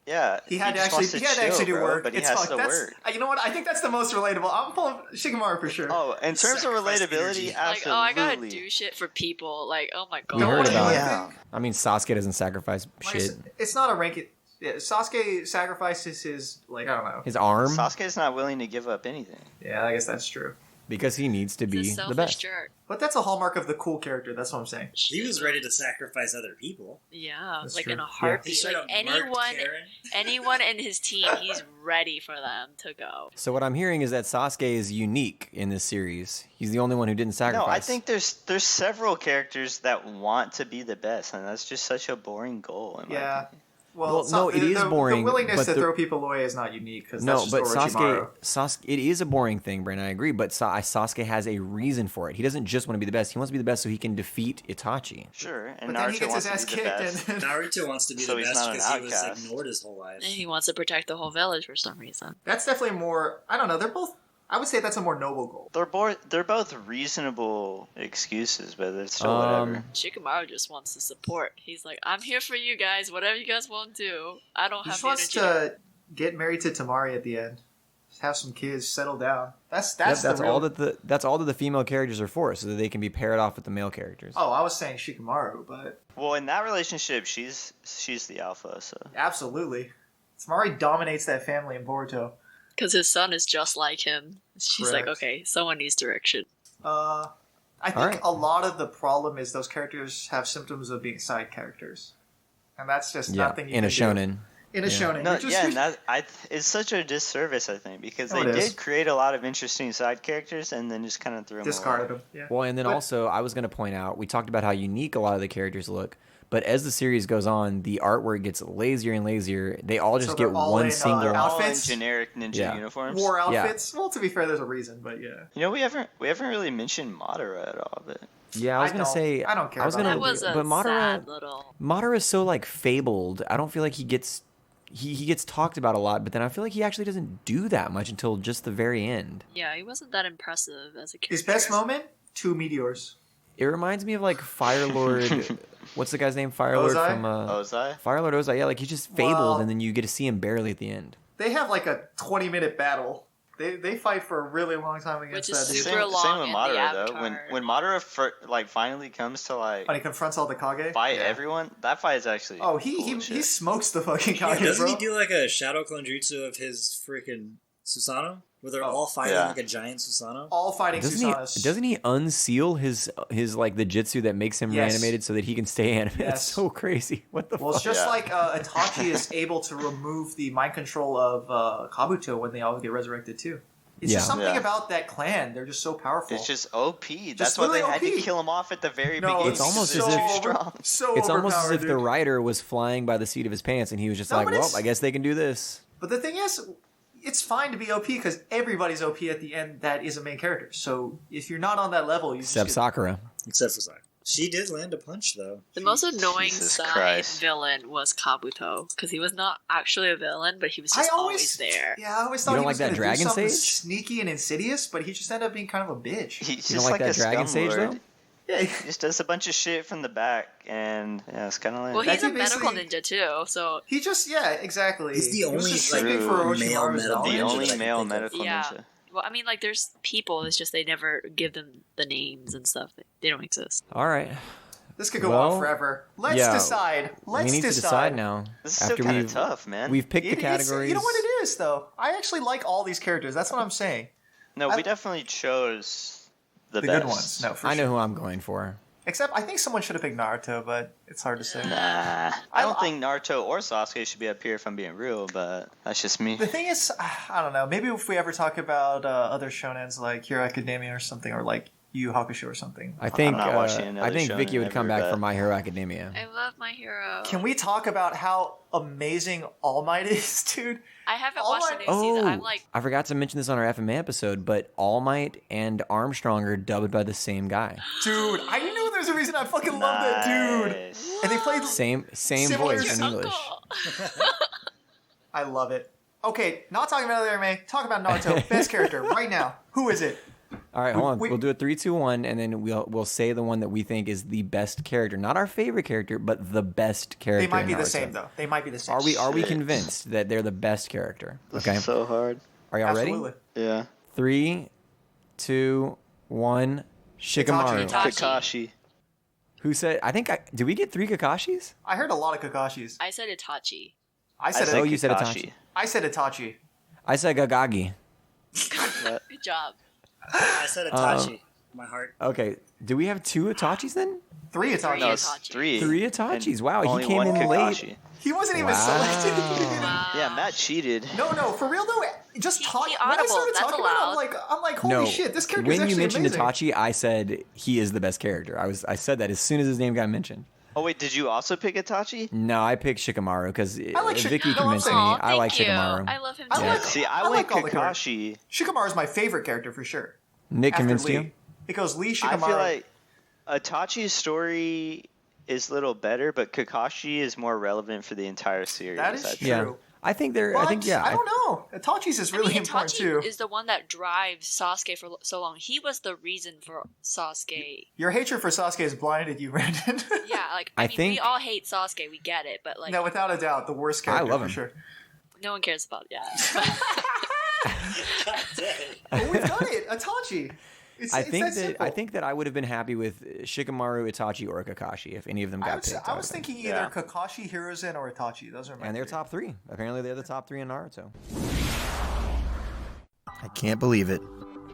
Yeah, He had to just actually, wants he had to chill, actually do bro, work. but he It's has fucked. to That's, work. You know what? I think that's the most relatable. I'm pulling Shikamaru for sure. Oh, in terms of Sacrifice relatability, energy. Like, absolutely. oh, I gotta do shit for people. Like, oh my god. We heard about it. Yeah. I mean, Sasuke doesn't sacrifice shit. It's not a rank. Yeah, Sasuke sacrifices his, like, I don't know. His arm, Sasuke's not willing to give up anything. Yeah, I guess that's true. because he needs to He's a be selfish the best. jerk. But that's a hallmark of the cool character. That's what I'm saying. He was ready to sacrifice other people. Yeah, That's like true. in a Yeah. He heartbeat. straight Like up murked Karen. anyone in his team, he's ready for them to go. So what I'm hearing is that Sasuke is unique in this series. He's the only one who didn't sacrifice. No, I think there's several characters that want to be the best, and that's just such a boring goal. In my Yeah. opinion. Well, no, it is boring, The willingness but to the- throw people away is not unique. Cause No, that's but just Orochimaru. Sasuke, it is a boring thing, Brandon. I agree. But Sasuke has a reason for it. He doesn't just want to be the best. He wants to be the best so he can defeat Itachi. Sure, and But then he Naruto gets wants his ass to be the kicked. best. And Naruto wants to be So the he's best not an because he was outcast. ignored his whole life. And he wants to protect the whole village for some reason. that's definitely more. I don't know. They're both. I would say that's a more noble goal. They're both reasonable excuses, but it's still whatever. Shikamaru just wants to support. He's like, I'm here for you guys. Whatever you guys want to do. I don't He have just the wants energy. to get married to Tamari at the end. Just have some kids, settle down. That's That's the real- all that the female characters are for, so that they can be paired off with the male characters. Oh, I was saying Shikamaru, but Well, in that relationship, she's the alpha, so absolutely, Tamari dominates that family in Boruto. Because his son is just like him. She's like, Correct. okay, someone needs direction. I think Alright. a lot of the problem is those characters have symptoms of being side characters, and that's just Yeah, nothing you in a can do. shonen. In a Yeah. shonen, no, you're just, yeah, and it's such a disservice, I think, because Oh, they it is. did create a lot of interesting side characters and then just kind of threw them discarded away. them. Yeah. Well, and then But- also, I was going to point out, we talked about how unique a lot of the characters look, but as the series goes on, the artwork gets lazier and lazier. They all just So get they're all one in, single. They're all in Outfits? generic ninja Yeah. uniforms. War Yeah. outfits. Well, to be fair, there's a reason, but yeah. You know, we haven't really mentioned Madara at all, but Yeah, I was I going to don't- say. I don't care I was about gonna, That was a but sad little... Madara is so like fabled. I don't feel like he gets. He gets talked about a lot, but then I feel like he actually doesn't do that much until just the very end. Yeah, he wasn't that impressive as a character. His best moment: 2 meteors. It reminds me of like Fire Lord. What's the guy's name? Fire Lord Ozai? from Ozai? Fire Lord Ozai. Yeah, like he's just fabled, Well- and then you get to see him barely at the end. They have like a 20-minute battle. They fight for a really long time against Which is that dude. super long Same with in the Madara though. Avatar. When Madara finally comes to like When he confronts all the Kage. fight Yeah. everyone, that fight is actually Oh, cool he as shit. smokes the fucking Yeah, Kage, doesn't bro. he do like a shadow clone jutsu of his freaking Susanoo? Where they're all fighting Yeah. like a giant Susanoo? All fighting Doesn't he unseal his like the jutsu that makes him Yes. reanimated so that he can stay animated? It's Yes. so crazy. What the Well, it's fuck? just Yeah. like Itachi is able to remove the mind control of Kabuto when they all get resurrected too. It's just Yeah. something Yeah. about that clan. They're just so powerful. It's just OP. That's why they literally had to OP. kill him off at the very No, beginning. It's almost because as they're if- too strong. so It's almost as overpowered, if the dude. writer was flying by the seat of his pants, and he was just No, like, but "Well, it's- I guess they can do this." But the thing is, it's fine to be OP because everybody's OP at the end that is a main character. So if you're not on that level, you Except just Sakura. Except for Sakura. She did land a punch though. The most annoying Jesus side Christ. villain was Kabuto, because he was not actually a villain, but he was I just always always there. Yeah, I always thought You don't he like was that gonna do Dragon something Sage? sneaky and insidious, but he just ended up being kind of a bitch. He's You just don't like like that a Dragon scum Sage, lord. though? Yeah, He just does a bunch of shit from the back, and yeah, it's kind of like Well, he's That's a medical basically- ninja too, so he just exactly. He's the He was only, just like, sleeping true for male Orochimaru's medical knowledge. the ninja only that I can male think of. medical Yeah. ninja. well, I mean, like there's people. It's just they never give them the names and stuff. They don't exist. All right. This could go Well, on forever. Let's yeah, decide. Let's we need to decide now. This is still kind of tough, man. We've picked the It's- categories. You know what it is, though? I actually like all these characters. That's what I'm saying. No, we definitely chose the The best. good ones. No, for I know sure. who I'm going for. Except, I think someone should have picked Naruto, but it's hard to say. Nah, I don't think Naruto or Sasuke should be up here if I'm being real, but that's just me. The thing is, I don't know. Maybe if we ever talk about other shonens like Hero Academia or something, or like Yu Yu Hakusho or something. I think not watching another Vicky shonen would come ever, back but- for My Hero Academia. I love My Hero. Can we talk about how amazing All Might is, dude? I haven't All watched Might- the new season. I'm like, I forgot to mention this on our FMA episode, but All Might and Armstrong are dubbed by the same guy. Dude, I knew there's a reason I fucking love that dude. Nice. And they played. Same Similar voice in to English. uncle. I love it. Okay, not talking about other anime. Talk about Naruto. Best character right now. Who is it? All right, hold on. We- We'll do a 3, 2, 1, and then we'll say the one that we think is the best character. Not our favorite character, but the best character. They might in be the Naruto. same though. They might be the same. Are we Shit. convinced that they're the best character? This Okay. is so hard. Are y'all Absolutely. ready? Yeah. 3, 2, 1. Shikamaru. Itachi. Kakashi. Who said? Did we get 3 Kakashis? I heard a lot of Kakashis. I said Itachi. I said. Oh, you said Itachi. I said Itachi. I said Gagagi. Good job. I said Itachi. My heart. Okay. Do we have 2 Itachis then? 3 Itachis. No, it's Itachi. 3. 3 Itachis. And Wow, he only came one in Kakashi. late. He wasn't even Wow. selected. Wow. Yeah, Matt cheated. No, for real though. Just talk. he When I audible, started that's talking about allowed. it, I'm like, holy No. shit, this character When is you actually mentioned amazing. Itachi, I said he is the best character. I said that as soon as his name got mentioned. Oh wait, did you also pick Itachi? No, I picked Shikamaru because like Vicky no, I'm convinced me. saying- Aw, I like thank you. Shikamaru. I love him I too. like- See, I, I went like all the Kakashi. Shikamaru is my favorite character for sure. Nick After convinced Lee. you? It goes Lee, Shikamaru. I feel like Itachi's story is a little better, but Kakashi is more relevant for the entire series. That is I think. true. Yeah. I think they're. But I think yeah. I don't know. Itachi's is really I mean, important Itachi too. is the one that drives Sasuke for so long. He was the reason for Sasuke. Your hatred for Sasuke has blinded you, Brandon. Yeah, like I I mean, think- we all hate Sasuke. We get it, but like No, without a doubt, the worst character love for him. sure. no one cares about. Yeah. God dang. But we've done it, Itachi. I It's think that that simple. I think that I would have been happy with Shikamaru, Itachi, or Kakashi if any of them got picked. I was thinking either Yeah. Kakashi, Hiruzen, or Itachi. Those are my And they're three. top 3. Apparently, they're the top 3 in Naruto. I can't believe it.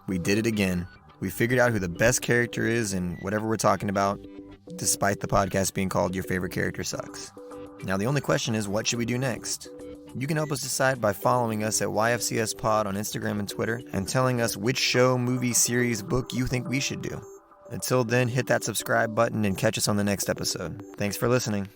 We did it again. We figured out who the best character is in whatever we're talking about, despite the podcast being called Your Favorite Character Sucks. Now, the only question is, what should we do next? You can help us decide by following us at YFCS Pod on Instagram and Twitter and telling us which show, movie, series, book you think we should do. Until then, hit that subscribe button and catch us on the next episode. Thanks for listening.